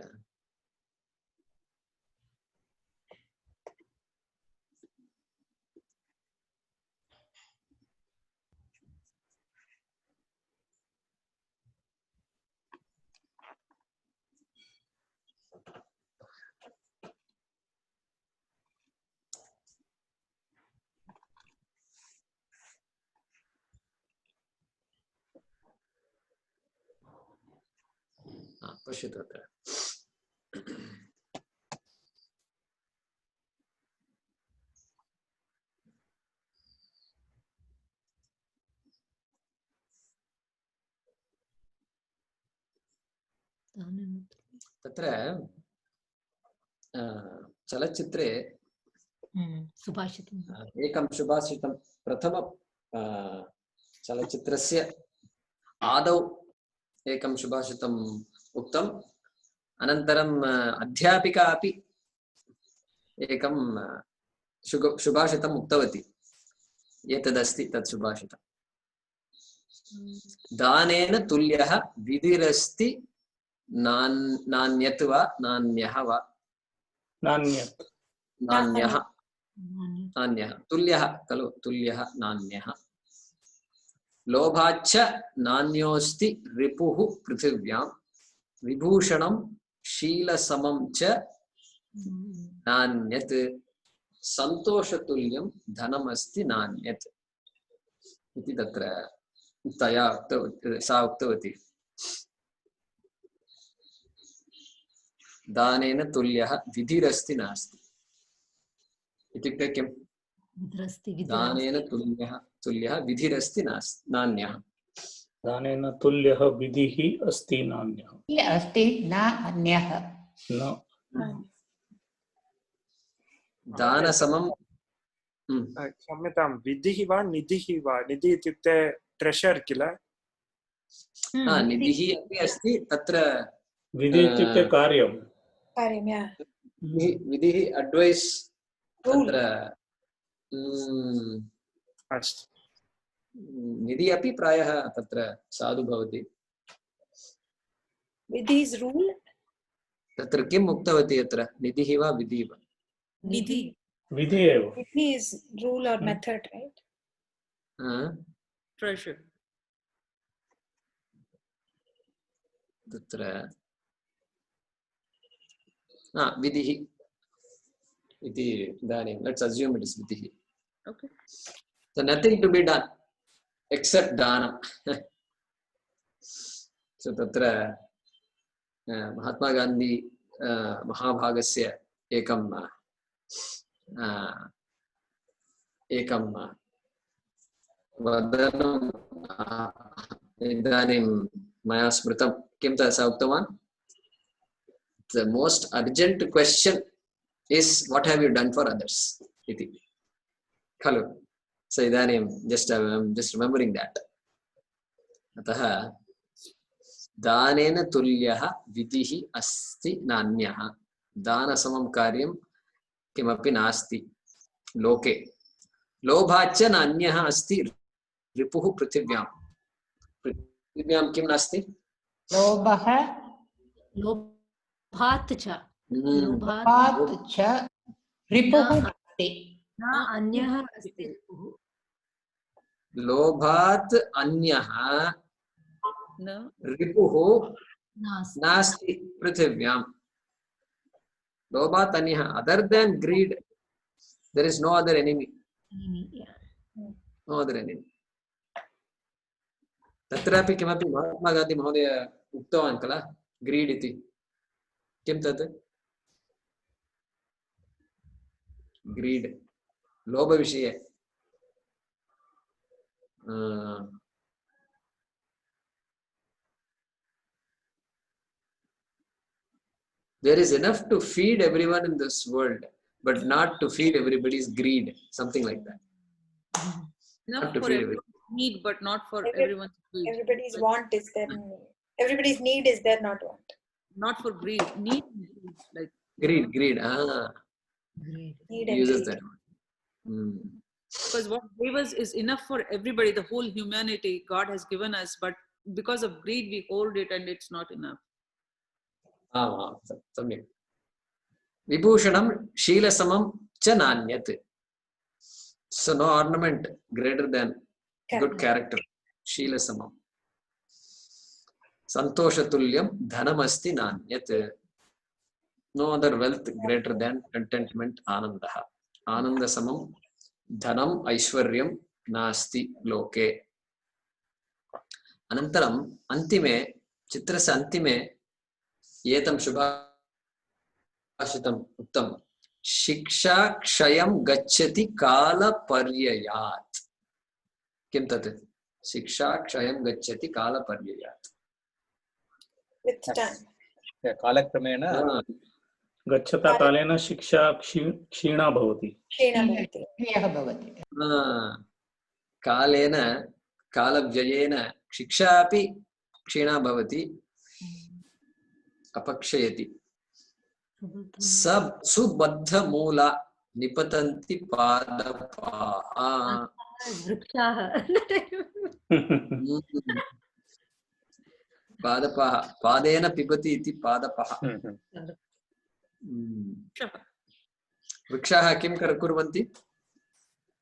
पश्यतु अत्र। तत्र चलच्चित्रे सुभाषितम् एकं सुभाषितं प्रथम चलच्चित्रस्य आदौ एकं सुभाषितम् उक्तम्, अनन्तरम् अध्यापिका अपि एकं सुभाषितम् उक्तवती। एतदस्ति तत् सुभाषितम्। दानेन तुल्यः विधिरस्ति नान्यत् वा नान्यः वा नान्यः तुल्यः खलु तुल्यः नान्यः लोभाच्च नान्योस्ति रिपुः पृथिव्यां विभूषणं शीलसमं च नान्यत् सन्तोषतुल्यं धनमस्ति नान्यत् इति तत्र तया सा उक्तवती। दानेन तुल्यः विधिरस्ति नास्ति इत्युक्ते किम्? दानेन तुल्यः विधिरस्ति नान्यः। दानेन तुल्यः विधिः अस्ति नान्यः। अस्ति न अन्यः। दानसमं क्षम्यतां, विधिः वा निधिः वा? निधि इत्युक्ते ट्रेशर् किल? निधिः अपि अस्ति तत्र। विधि इत्युक्ते कार्यं। विधिः अड्वैस् तत्र। निधि अपि प्रायः तत्र साधु भवति। विधि इस् रूल्। तत्र किम् उक्तवती अत्र? निधिः वा विधिः वा? निधि। विधि एव। विधि इस् रूल् और मेथड, राइट? Treasure. तत्र विधिः इति इदानीं लेट्स् अस्यूम् इट् इस् विधिः. Okay. So nothing to be done. except dhanam. So tatra Mahatma Gandhi महाभागस्य एकं वदनम् इदानीं मया स्मृतं किं सः उक्तवान् the most urgent question is what have you done for others iti khalu so idanim I'm just remembering that atah danena tulyah vidhihi asti nanyah dana samam karyam kimapi nasti loke lobhacha nanyah asti ripuh prithvyam kim nasti लोभः लोभात् च रिपुः नास्ति न अन्यः अस्ति लोभात् अन्यः रिपुः नास्ति पृथिव्यां लोभात् अन्यः other than greed there is no other enemy no other enemy तत्रापि किमपि महात्मा गान्धी महोदय उक्तवान् खल ग्रीड् इति किं तत् greed लोभविषये there is enough to feed everyone in this world but not to feed everybody's greed something like that enough for need but not for everyone's greed. Everybody's want is there. Everybody's need is there, not want. Not for greed. Need like greed. Need uses that. Because what gave us is enough for everybody, the whole humanity God has given us, but because of greed we hold it and it's not enough. सम्यक् विभूषणं शीलसमं च नान्यत् so no ornament greater than good character शीलसमं सन्तोषतुल्यं धनमस्ति नान्यत् no other wealth greater than contentment आनन्दः आनन्दसमं धनम् ऐश्वर्यं नास्ति लोके अनन्तरम् अन्तिमे चित्रस्य अन्तिमे एतं शुभाषितम् उक्तं शिक्षा क्षयं गच्छति कालपर्ययात् किं तत् शिक्षा क्षयं गच्छति कालपर्ययात् with time कालक्रमेण गच्छता कालेन शिक्षा क्षीणा भवति कालेन कालव्ययेन शिक्षा अपि क्षीणा भवति अपक्षयति सब सुबद्धमूला निपतन्ति पादपाः वृक्षाः पादपाः पादेन पिबति इति पादपाः वृक्षाः किं कुर्वन्ति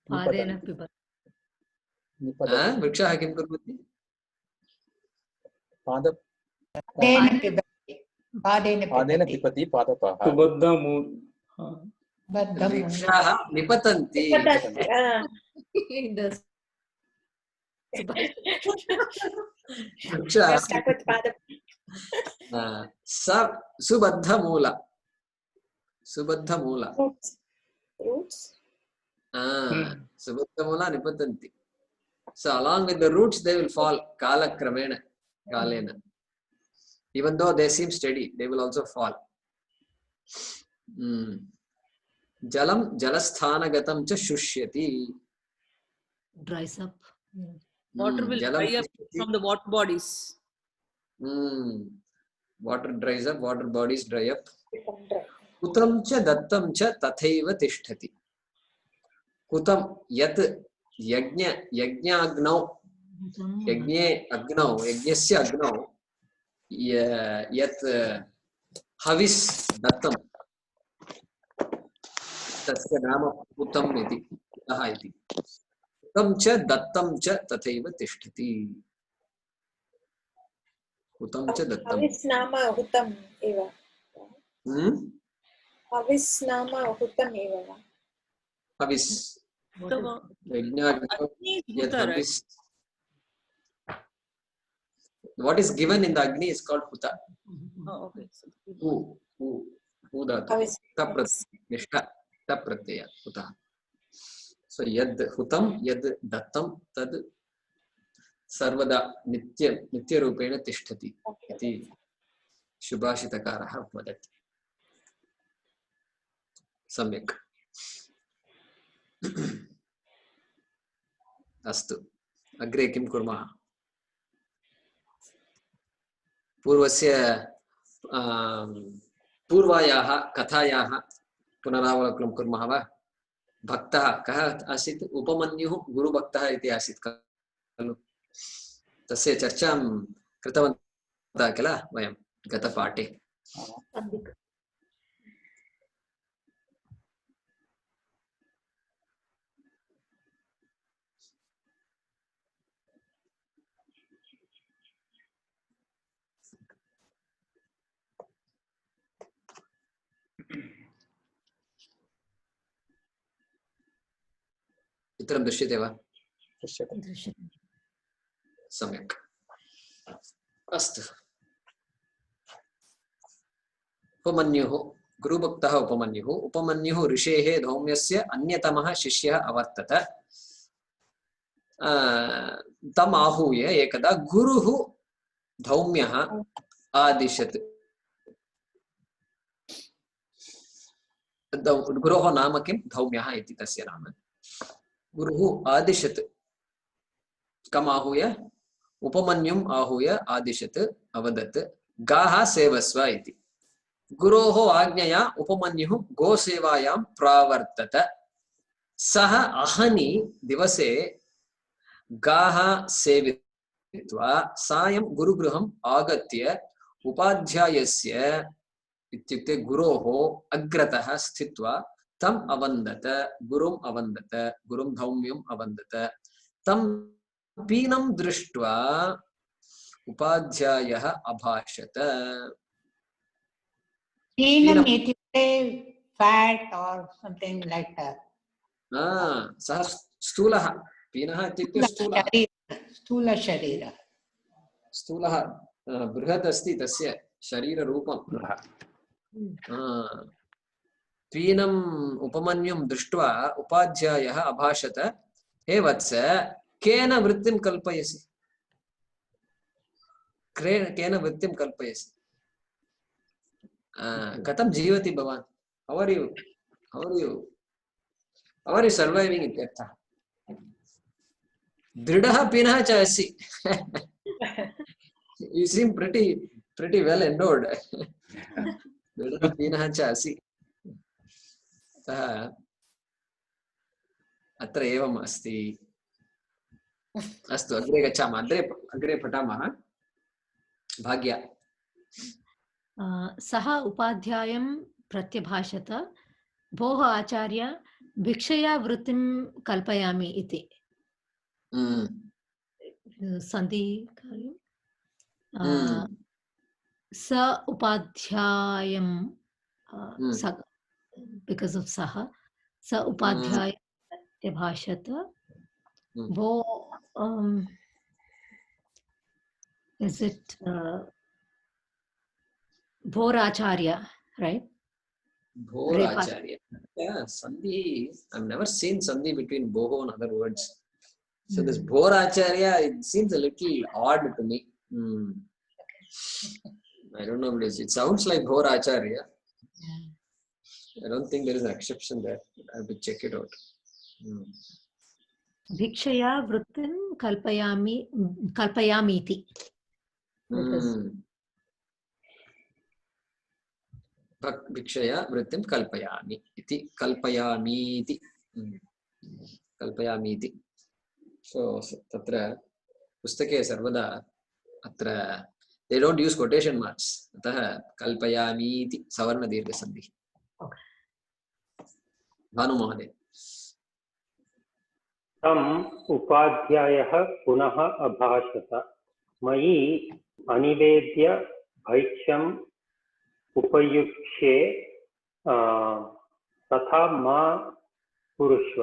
पादेन पिबति वृक्षाः किं कुर्वन्ति पादेन पिबति पादपाः वृक्षाः निपतन्ति सुबद्धमूल सुबद्धमूल सुबद्धमूला निपतन्ति so along with the roots they will fall kalakramena kalena even though they seem steady they will also fall jalam jalasthanagatam cha shushyati dries up water will dry up from the water bodies water dries up water bodies dry up kutam cha dattam cha tathaiva tishtati kutam yat यज्ञाग्नौ यज्ञे अग्नौ यज्ञस्य अग्नौ यत् हविस् दत्तं तस्य नाम कुतम् इति कुतः इति कुतं च दत्तं च तथैव तिष्ठति कुतं च दत्तं हविस् नाम हुतम् एव हविस् नाम हुतम् एव वा हविस् What is given in the Agni is called Huta. Oh, okay. So, Hu dhatu. Nishtha. Ta pratyaya. Huta. So yad hutam yad dattam tad sarvada nitya rupena tishtati iti shubhashitakarah vadati. Samyak. Astu. Agre kim kurmah? पूर्वस्य पूर्वायाः कथायाः पुनरावलोकनं कुर्मः वा? भक्तः कः आसीत्? उपमन्युः गुरुभक्तः इति आसीत् खलु? तस्य चर्चां कृतवन्तः किल वयं गतपाठे. चित्रं दृश्यते वा? सम्यक्. अस्तु. उपमन्युः गुरुभक्तः उपमन्युः ऋषेः धौम्यस्य अन्यतमः शिष्यः अवर्तत. तम् आहूय एकदा गुरुः धौम्यः आदिशत्. गुरोः नाम किं? धौम्यः इति तस्य नाम. गुरुः आदिशत्. कम् आहूय? उपमन्युम् आहूय आदिशत्, अवदत् गाः सेवस्व इति. गुरोः आज्ञया उपमन्युः गोसेवायां प्रावर्तत. सः अहनि दिवसे गाः सेवित्वा सायं गुरुगृहम् आगत्य उपाध्यायस्य इत्युक्ते गुरोः अग्रतः स्थित्वा तम् अवन्दत. गुरुम् अवन्दत. गुरुं धौम्यम् अवन्दत. तं पीनं दृष्ट्वा उपाध्यायः अभाषत. पीनम् इत्युक्ते fat or something like that. सः स्थूलः. पीनः इत्युक्ते स्थूलः. स्थूलशरीरः. स्थूलः बृहत् अस्ति तस्य शरीररूपं. पीनम् उपमन्युं दृष्ट्वा उपाध्यायः अभाषत. हे वत्स, केन वृत्तिं कल्पयसि? केन वृत्तिं कल्पयसि? कथं जीवति भवान्? How are you surviving इत्यर्थः. दृढः पीनः च असि. You seem pretty well endowed. दृढः पीनः च असि. अतः अत्र एवम् अस्ति. अस्तु, अग्रे गच्छामः. अग्रे पठामः. भाग्या. सः उपाध्यायं प्रत्यभाषत. भोः आचार्य, भिक्षया वृत्तिं कल्पयामि इति. सन्धि स उपाध्यायं because of सः स उपाध्यायं प्रत्यभाषत. भो is it Bhoracharya, right? Bhoracharya. Yeah, Sandhi. I've never seen Sandhi between Boho and other words. So this Bhoracharya, it seems a little odd to me. I don't know what it is. It sounds like Bhoracharya. I don't think there is an exception there. I have to check it out. Bhikshaya vrittim kalpayami iti. भिक्षया वृत्तिं कल्पयामि इति. कल्पयामीति. कल्पयामीति. सो तत्र पुस्तके सर्वदा अत्र they don't use quotation marks. अतः कल्पयामीति सवर्णदीर्घसन्धिः. भानु महोदय. तम् उपाध्यायः पुनः अभाषत. मयि अनिवेद्य भैक्ष्यम् उपयुक्ष्ये तथा मा कुरुष्व.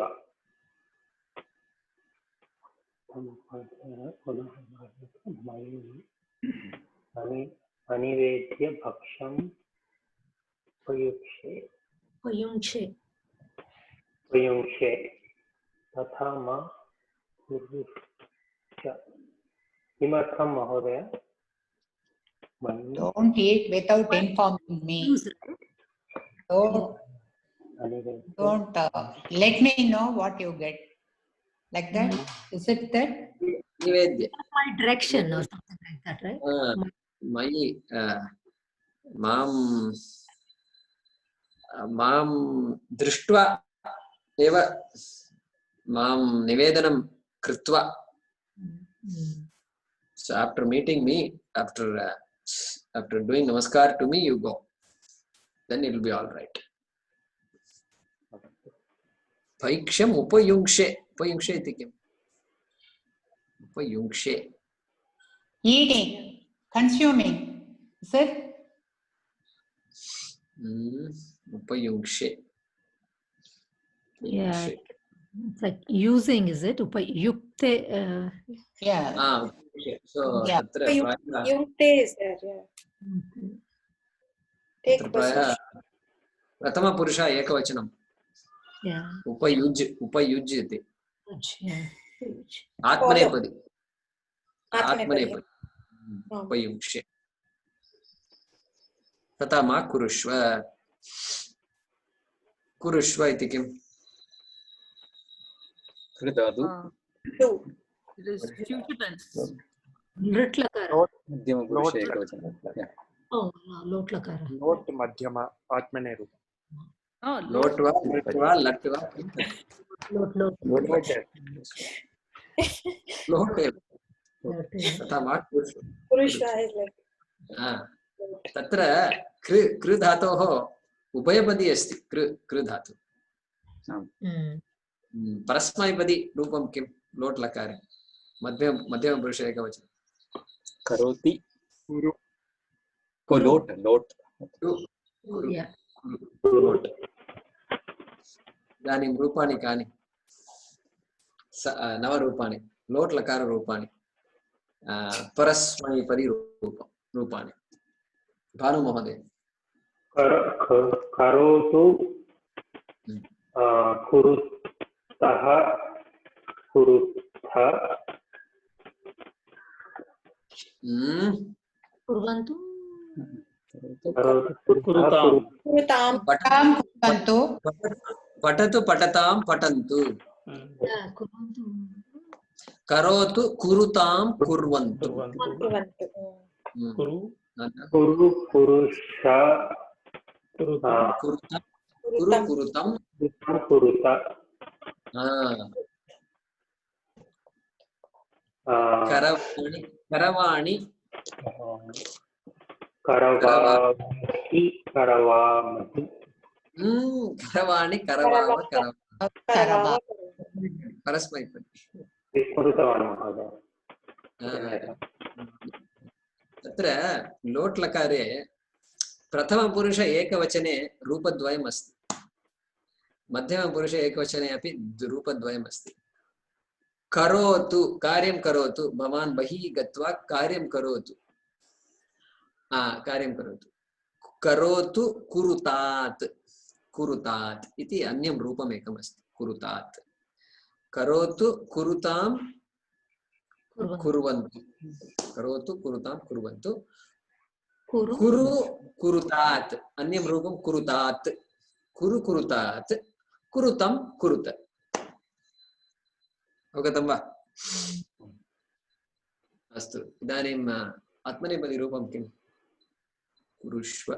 अनिवेद्य भक्षम् उपयुक्षे उपयुङ्क्षे तथा मा कुरुष्व। किमर्थं महोदय? Don't eat without informing me. Don't let me know what you get. Like that? Is it that? Nivedya. My direction or something like that, right? मां दृष्ट्वा एव मां निवेदनं कृत्वा. So after meeting me, after doing namaskar to me, you go. Then it will be all right. Bhaiksham upayunkshe. Upayunkshe iti kim? Upayunkshe. Eating, consuming. Is it? Upayunkshe. Yeah. It's like using, is it? Upayukte. Yeah. Okay. So, yeah. Yukte is there, yeah. Take possession. Pratama Purusha Ekavachanam. Yeah. Upayuj iti. Yeah. Atmanepadi. Atmanepadi. Upayukshe. Tata ma kurushva. Kurushva iti kim? Kridadu. It is future tense. Litlakara. Madhyama Purusha Ekavachanam. Yeah. Oh, Lotlakara. Lot Madhyama Atmaneru. Oh, Lotva, Latva, Latva. Lot. Tata ma kurushva. Purusha is like. तत्र कृ धातोः उभयपदी अस्ति कृ धातु परस्मैपदी रूपं किं लोट् लकारे मध्यमपुरुषे एकवचनं करोति लोट् इदानीं रूपाणि कानि नवरूपाणि लोट् लकाररूपाणि परस्मैपदी रूपाणि भानु महोदय करोतु कुरुतः कुरुथ कुर्वन्तु पठतु पठतां पठन्तु करोतु कुरुतां कुर्वन्तु कुरु पुरुषा कुरुतं कुरुत करवाणि करवामहि करवामहि करवाणि करवाम करवाम परस्मैपदी कृतवान् महोदय तत्र लोट् लकारे प्रथमपुरुष एकवचने रूपद्वयम् अस्ति मध्यमपुरुष एकवचने अपि रूपद्वयम् अस्ति करोतु कार्यं करोतु भवान् बहिः गत्वा कार्यं करोतु करोतु कुरुतात् कुरुतात् इति अन्यं रूपम् एकम् अस्ति कुरुतात् करोतु कुरुतां कुर्वन्तु करोतु कुरुतां कुर्वन्तु कुरु कुरुतात् अन्यं रूपं कुरुतात् कुरु कुरुतात् कुरुतं कुरुत अवगतं वा अस्तु इदानीम् आत्मनेपदी रूपं किं कुरुष्व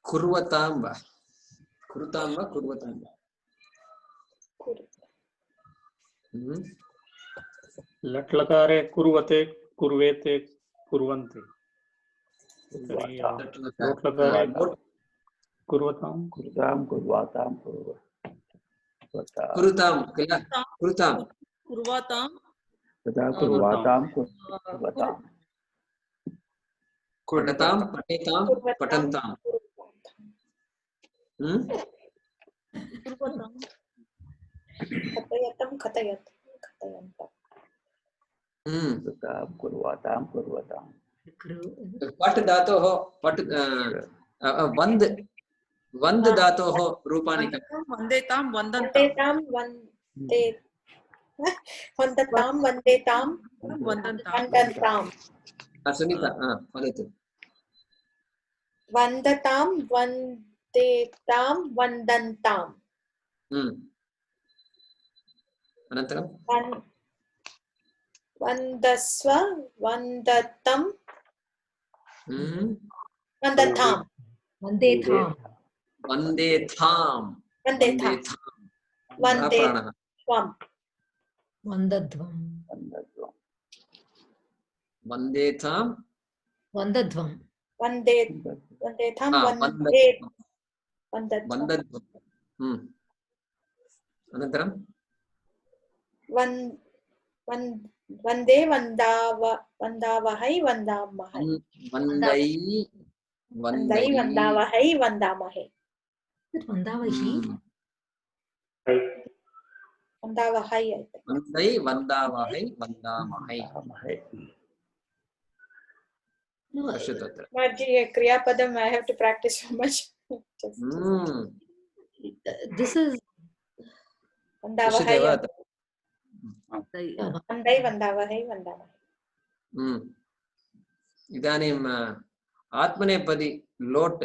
कुर्वतां वा कुरुतां वा कुर्वतां वा लट्लकारे कुर्वते कुर्वेते कुर्वन्ति लोट्लकारे कुर्वतां कुरुतां कुर्वातां कुरुतां किल कुरुतां कुर्वातां तथा कुर्वातां कुर्वतां पठतां पठेतां पठन्तां कथयतं कथयत् कथयन्तम् कृतां कुर्वातां कुर्वतां पट् धातोः पट् वन्द् वन्द् धातोः रूपाणि वन्देतां वन्दन्तां वन्दतां वन्देतां वन्दन्तां सुनीता वदतु वन्दतां वन्देतां वन्दन्ताम् अनन्तरं वन्दस्व वन्दतं वन्दतां वन्देतां वन्देथां वन्देतां प्राणः वन्दध्वं वन्देथां वन्दध्वं वन्देतां वन्दध्वं अनन्तरं वन्दे वन्दावहै वन्दामहे वन्दै वन्दावहै वन्दामहे वन्दावहै वन्दै वन्दावहै वन्दामहे पश्यतु अत्र Marji, Kriyapadam, I have to practice so much. This is Vandavahai. Vandai Vandavahai Vandamahai. इदानीम् आत्मनेपदी लोट्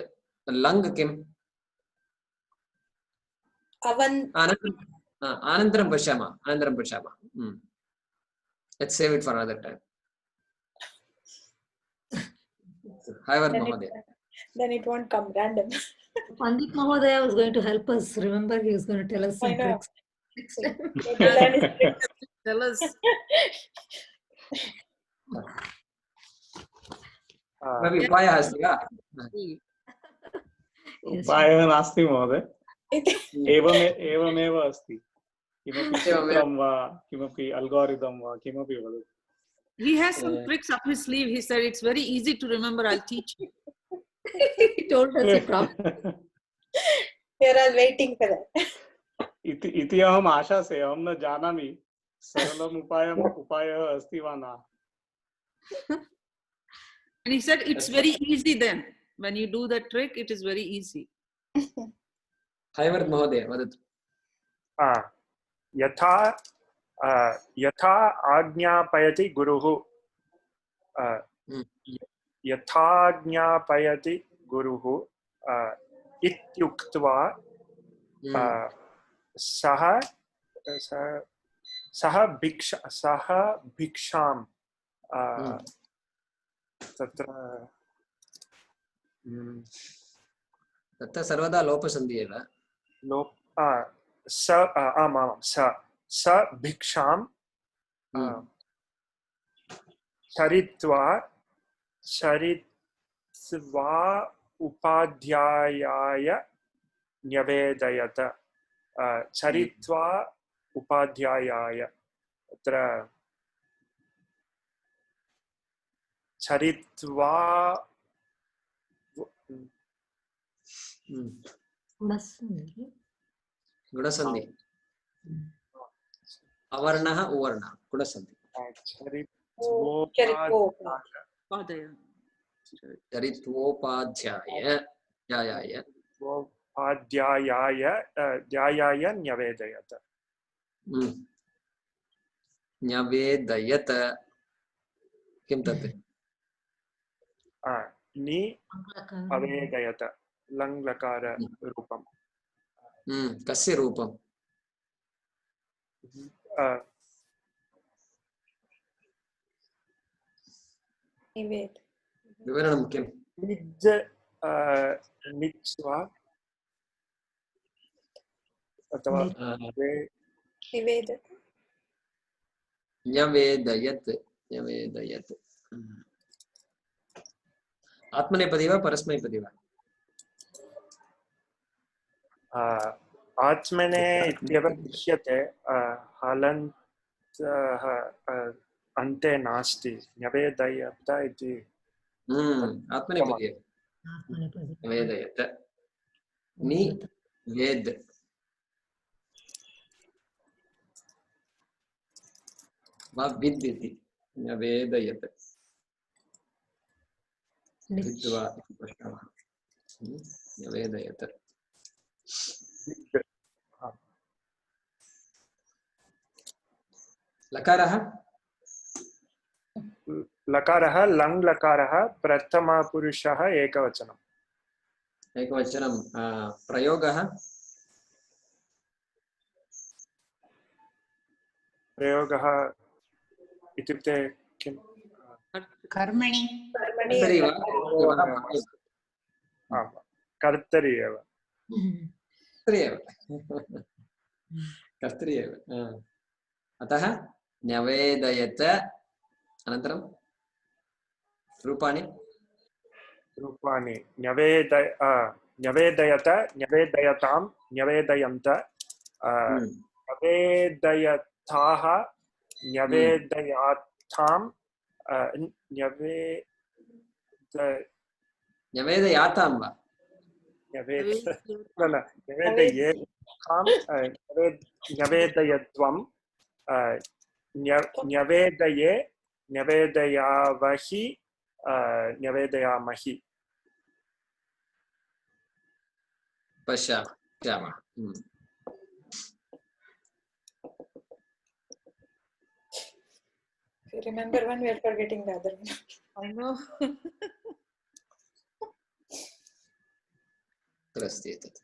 लङ् किम् अनन्तरं पश्यामः Let's save it for another time. Then it won't come random. Pandit Mahodaya was going to help us. Remember, he was going to tell us some tricks. Tell us. उपायः अस्ति वा? उपायः नास्ति महोदय, एवमेव अस्ति, किमपि सूत्रं वा किमपि अल्गोरिदं वा किमपि वदतु. He has some tricks up his sleeve. He said it's very easy to remember. I'll teach you. He told us a problem. We are all waiting for that. इति अहम् आशासे, अहं न जानामि सरलम् उपायः अस्ति वा न. And he said it's very easy then. When you do that trick, it is very easy. हैवर् महोदय वदतु. यथा आज्ञापयति गुरुः यथाज्ञापयति गुरुः इत्युक्त्वा सः भिक्षां तत्र सर्वदा लोपसन्धि एव. स भिक्षां चरित्वा उपाध्यायाय न्यवेदयत. चरित्वा उपाध्यायाय, अत्र चरित्वा गुणसन्धि अवर्णः उवर्णः गुणसन्धि. चरित्वोपाध्यायाय न्यवेदयत. न्यवेदयत किं तत्? नि अवेदयत लङ्लकार रूपम्. कस्य रूपम्? विवरणं किम्? नित्वा अथवा न्यवेदयत्. आत्मनेपदी वा परस्मैपदी वा? आत्मने इत्येव दृश्यते, हलन्तः अन्ते नास्ति. न्यवेदयत इति आत्मनेपदी एव. न्यवेदयत नि वेद वा विद् इति न्यवेदयत् विद्वा इति पश्यामः न्यवेदयत् लकारः लकारः लङ् लकारः प्रथमपुरुषः एकवचनम् एकवचनं प्रयोगः प्रयोगः इत्युक्ते किं कर्मणि कर्तरि वा आम् कर्तरि एव कर्तरि एव अतः न्यवेदयत् अनन्तरं रूपाणि न्यवेदयत न्यवेदयतां न्यवेदयन्त न्यवेदयथाः न्यवेदयाथां न्यवेदयातां वा न्यवेदयेथां न्यवेदयत्वं न्यवेदये न्यवेदयावहि न्यवेदयामहि पश्यामः Remember one, we are forgetting the other one. I know. अस्ति एतत्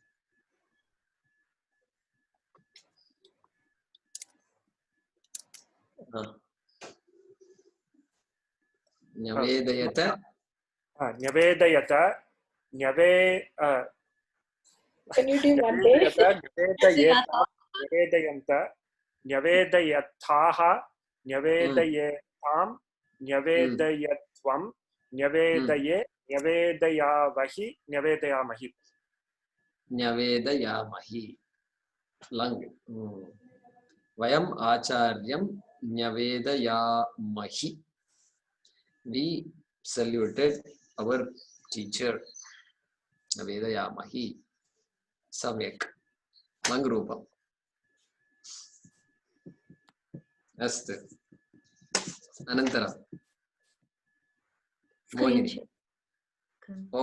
न्यवेदयत न्यवेदयत Can you do one day? न्यवेदयन्त न्यवेदयथाः न्यवेदयेतां न्यवेदयत्वं न्यवेदये न्यवेदयावहि न्यवेदयामहि न्यवेदयामहि लङ् वयम् आचार्यं न्यवेदयामहि we saluted our teacher न्यवेदयामहि सम्यक् लङ् रूपम् अस्तु अनन्तरं मोहिनी ओ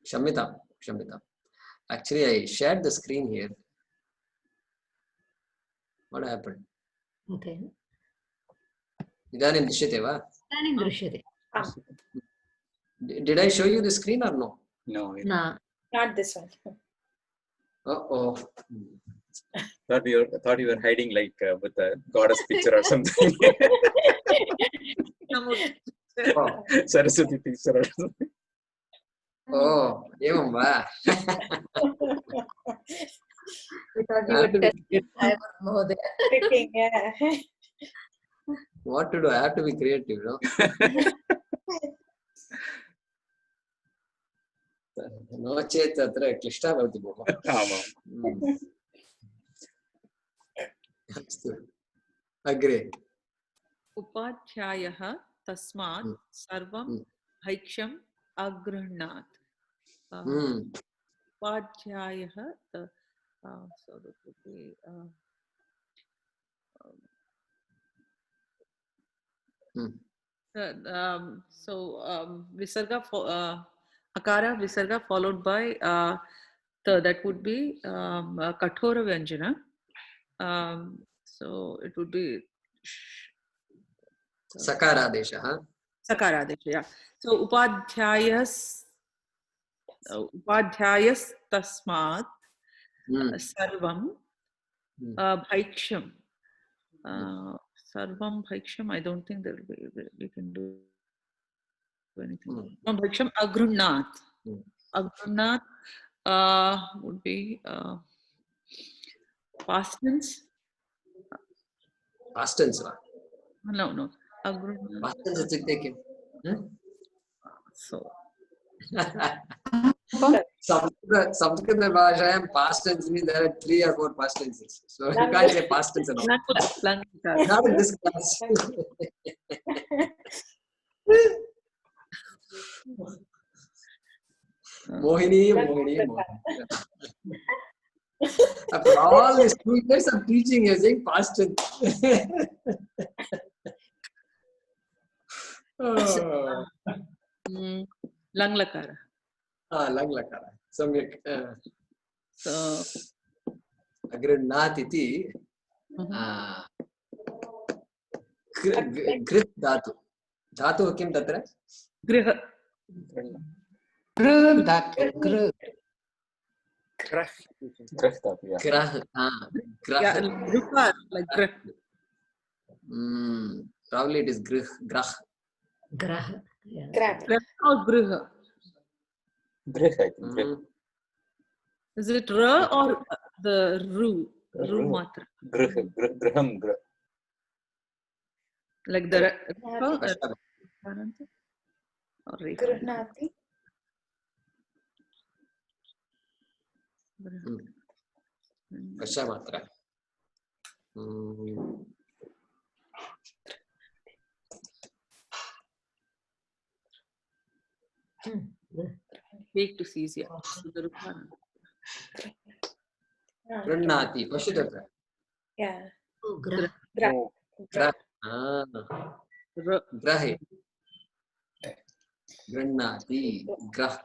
क्षम्यतां actually I shared the screen here. What happened? Okay. इदानीं दृश्यते वा? इदानीं दृश्यते. Did I show you the screen or no? No. Not this one. Oh. Thought you were hiding like with a goddess picture or something. Saraswati picture or something. Oh, एवं वा? What to do? I have to be creative, no? No चेत् अत्र क्लिष्टः भवति भोः. अस्तु अग्रे. उपाध्यायः तस्मात् सर्वं भैक्ष्यम् अगृह्णात्. उपाध्यायः visarga akara visarga followed by that would be kathora vyanjana. So it would be sakaradeshah. Yeah. So upadhyayas tasmat sarvam bhaiksham. Sarvam bhaiksham, I don't think we can do anything. No, bhaiksham agruhnat. Agruhnat would be past tense. Past tense? No. Agruhnat. Past tense is taken. So. Sanskrit bhashayaam past tense means there are 3 or 4 past tenses. So you can't say past tense at all. Not in this class. Mohini. After all these 2 years of teaching, you're saying past tense. Lang lakara. Lang lakara. Samyak. So Agrinat iti grit dhatu. Dhatu kim tatra? griha. Gru dhatu. Gru. Grah. Grah. Grah. Yeah, griha, like grih. Probably it is grih. Grah. Grah. Yeah. Grih or griha? Grih, I think. Grih. Is it ra or the ru? Ru matra. Grih. Griham. Grih. Like the Grunati. Kasha matra. Take to seize, yeah. Grunati. Pashu tatra. Yeah. Grah. Grah. Grahe. Grunati. Grah.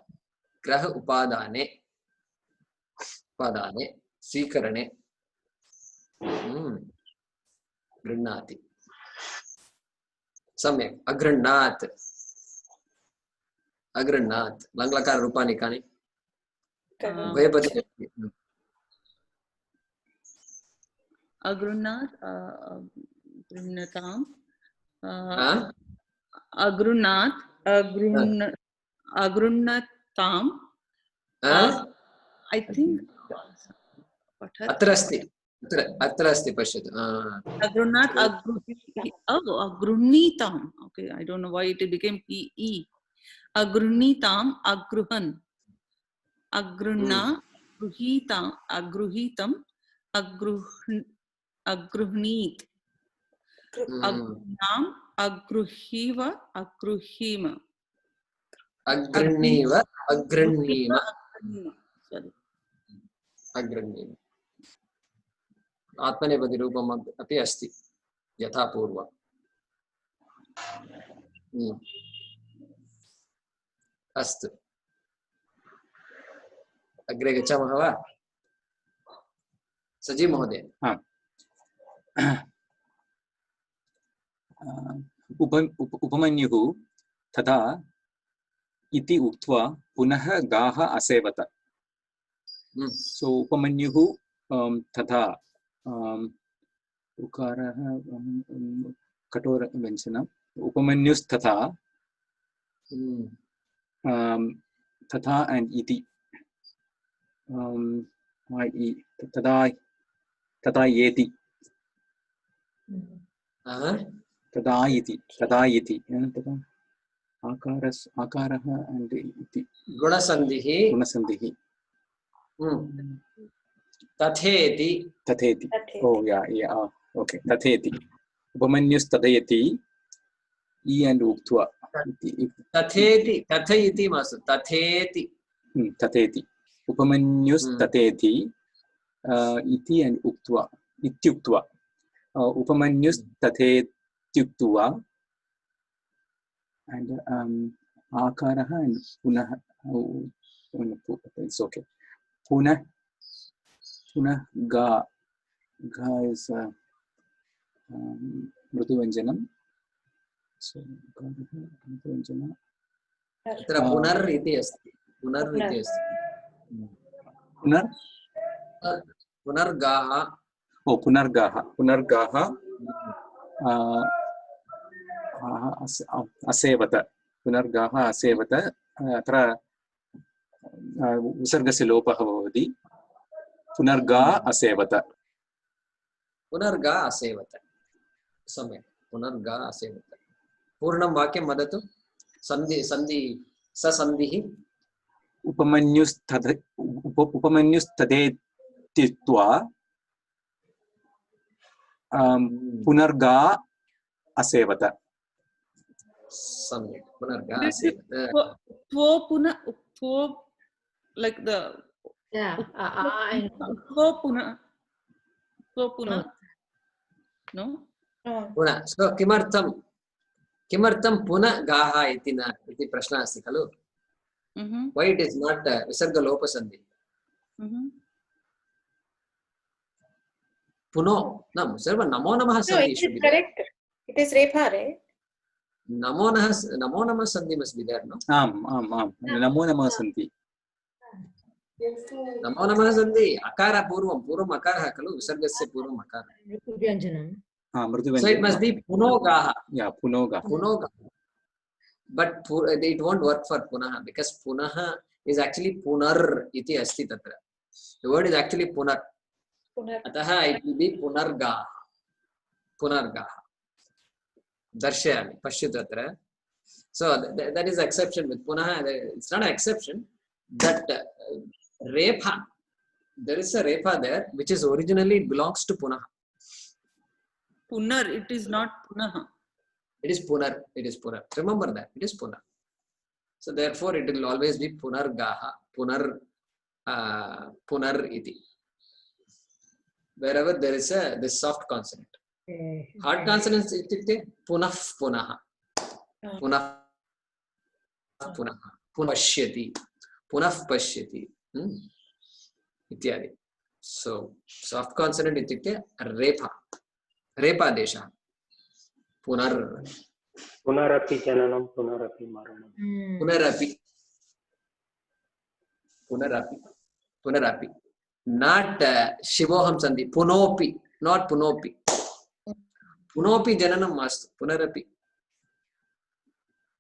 Grah upadane. Upadane. Swikarane. Grunati. Samyak. Agrannat. Agrannat. Langlakara rupani kani. Vayapati. Agrunat, Agrunatam, Agrunat, Agrunatam. I think. Atra asti pashyatu. Agrunat, Agrunitam. Okay, I don't know why it became PE. Agrunitam, Agruhan. Agruna, Agruhitam, Agruhnit. Agrunam, Agruhiva, Agruhima. Agraniva. Agranima. Sorry. Agranima. Atmanepadi rupam api asti. Yatha purva. Astu. Agre gachamah va? Saji Mahoday. उपमन्युः तथा इति उक्त्वा पुनः गाः असेवत. So उपमन्युः तथा उकारः कठोरव्यञ्जनम् उपमन्युस्तथा तथा and इति तथा येति तदा इति आकारः and इति गुणसन्धिः तथेति oh yeah okay तथेति उपमन्युस्तथयति ई and उक्त्वा तथेति मास्तु तथेति उपमन्युस्तथेति इति and उक्त्वा इत्युक्त्वा उपमन्युस्तथेत्युक्त्वा and आकारः and पुनः it's okay पुनः गा is मृदुव्यञ्जनं so मृदुव्यञ्जनं अत्र पुनर् इति अस्ति पुनर्गाः असेवत पुनर्गाः असेवत अत्र विसर्गस्य लोपः भवति पुनर्गा असेवत सम्यक् पुनर्गा असेवत पूर्णं वाक्यं वदतु सन्धिः उपमन्युस्तथेत्युक्त्वा पुनर्गा असेवत सम्यक् पुनर्गा असेवत Like the Yeah. I know. Puna. Puna. No. Puna. So kimartham puna gaha iti na iti prashna asti khalu. Why it is not visarga lopa sandhi? Puno. No, sarva namo namah No, sandhi it should is be there. correct. It is Repha, right? Namo namah sandhi must be there, no? Namo namah santi. Namo namah sandhi. Akara purvam akara khalu. Visargasya purvam akara. So it must be puno gaha. Yeah, puno gaha. But it won't work for punaha because punaha is actually punar iti asti tatra. The word is actually punar. Ataha it will be punargaha. Darshayami. Pashyut tatra. So that is exception with punaha. It's not an exception. That repha, there is a repha there which is originally belongs to punaha. Punar, it is not punaha. It is punar. Remember that. It is punar. So therefore it will always be punargaha. Punar iti. Wherever there is this soft consonant. Hard consonants ityukte punaha. Punapashyati. Ityadi. So soft consonant ityukte repa desha. Punarapi jananam, punarapi maranam. Punarapi. Not shivoham sandhi. Punopi. Not punopi. Punopi jananam mastu. Punarapi.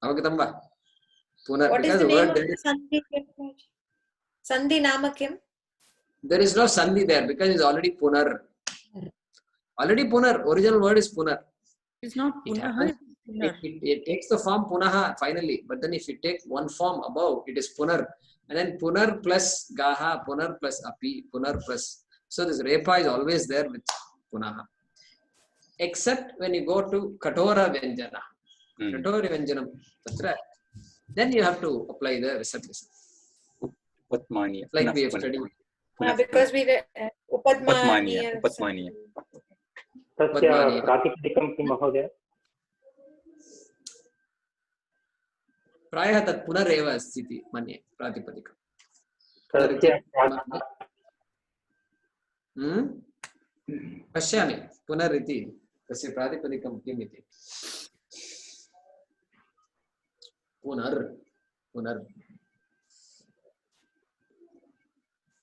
Avagatam va? What is the name of the sandhi? Sandhi nama kim? There is no sandhi there because it's already punar. Original word is punar. It's not punaha. It takes the form punaha finally, but then if you take one form above, it is punar. And then punar plus gaha, punar plus api, punar plus. So this repa is always there with punaha. Except when you go to katora vyanjana. Katora vyanjanam. Then you have to apply the reservation. Upatmaniya. Like we have studied. Because we were Upatmaniya. Tasya pratipadikam kim mahodaya? प्रायः तत् पुनरेव अस्ति इति मन्ये प्रातिपदिकं पश्यामि पुनर् इति तस्य प्रातिपदिकं किम् इति पुनर्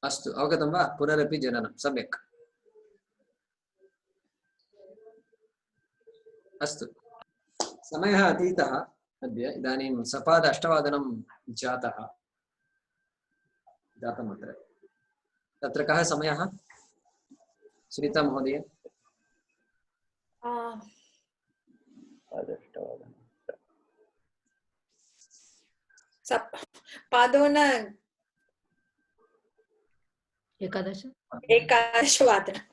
अस्तु अवगतं वा पुनरपि जननं सम्यक् अस्तु समयः अतीतः अद्य इदानीं सपाद 8:00 जातम् अत्र तत्र कः समयः सुनीता महोदय पादोन 11 वादनम्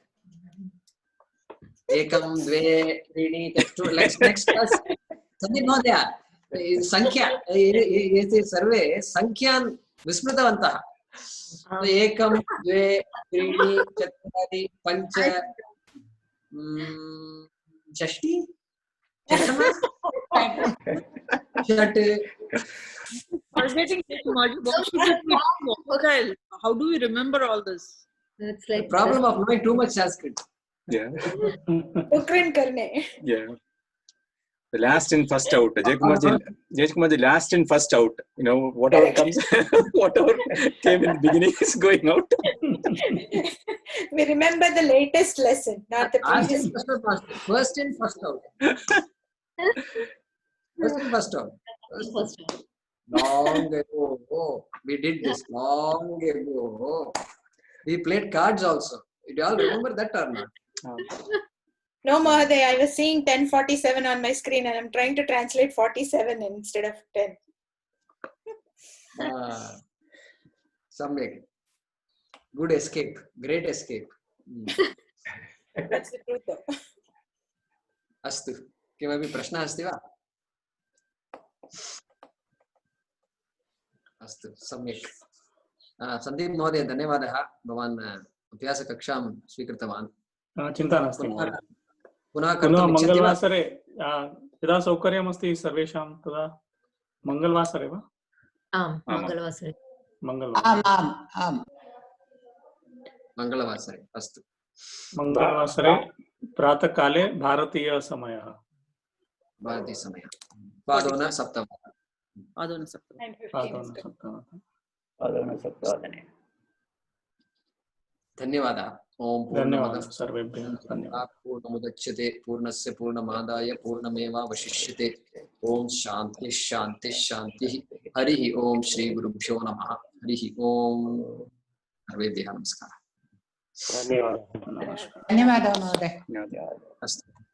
1 2 3 next class सन्धि महोदय संख्या एते सर्वे संख्यान् विस्मृतवन्तः 1 2 3 4 5 षष्टि षट् How do we remember all this? That's like the problem of knowing too much Sanskrit. Yeah. Yeah. The last in, first out. Jaykumar ji, last in, first out. You know, whatever comes, whatever came in the beginning is going out. We remember the latest lesson, not the previous. First in, first out. First in, first out. Long ago, we did this. Long ago, we played cards also. Do you all remember that or not? No, Mahaday, I was seeing 1047 on my screen and I'm trying to translate 47 instead of 10. Samyak. Good escape. Great escape. That's the truth though. Astu. Kimapi prashna asti va? Astu. Samyak. Sandeep महोदय धन्यवादः, भवान् अभ्यासकक्षां स्वीकृतवान्। चिन्ता नास्ति महोदय। पुनः पुनः मङ्गलवासरे यदा सौकर्यमस्ति सर्वेषां तदा मङ्गलवासरे वा? आम्, मङ्गलवासरे। मङ्गलवासरे अस्तु। मङ्गलवासरे प्रातःकाले भारतीयसमयः। भारतीयसमयः पादोन सप्तवादने। धन्यवादः। ओम धन्यवादः सर्वेभ्यः। पूर्णमुदच्यते पूर्णस्य पूर्णमादाय पूर्णमेवावशिष्यते। ओम शांति शांति शांति। हरि ओम श्री गुरुभ्यो नमः। हरि ओम। सर्वेभ्यः नमस्कारः। धन्यवादः। धन्यवादः महोदय। अस्तु।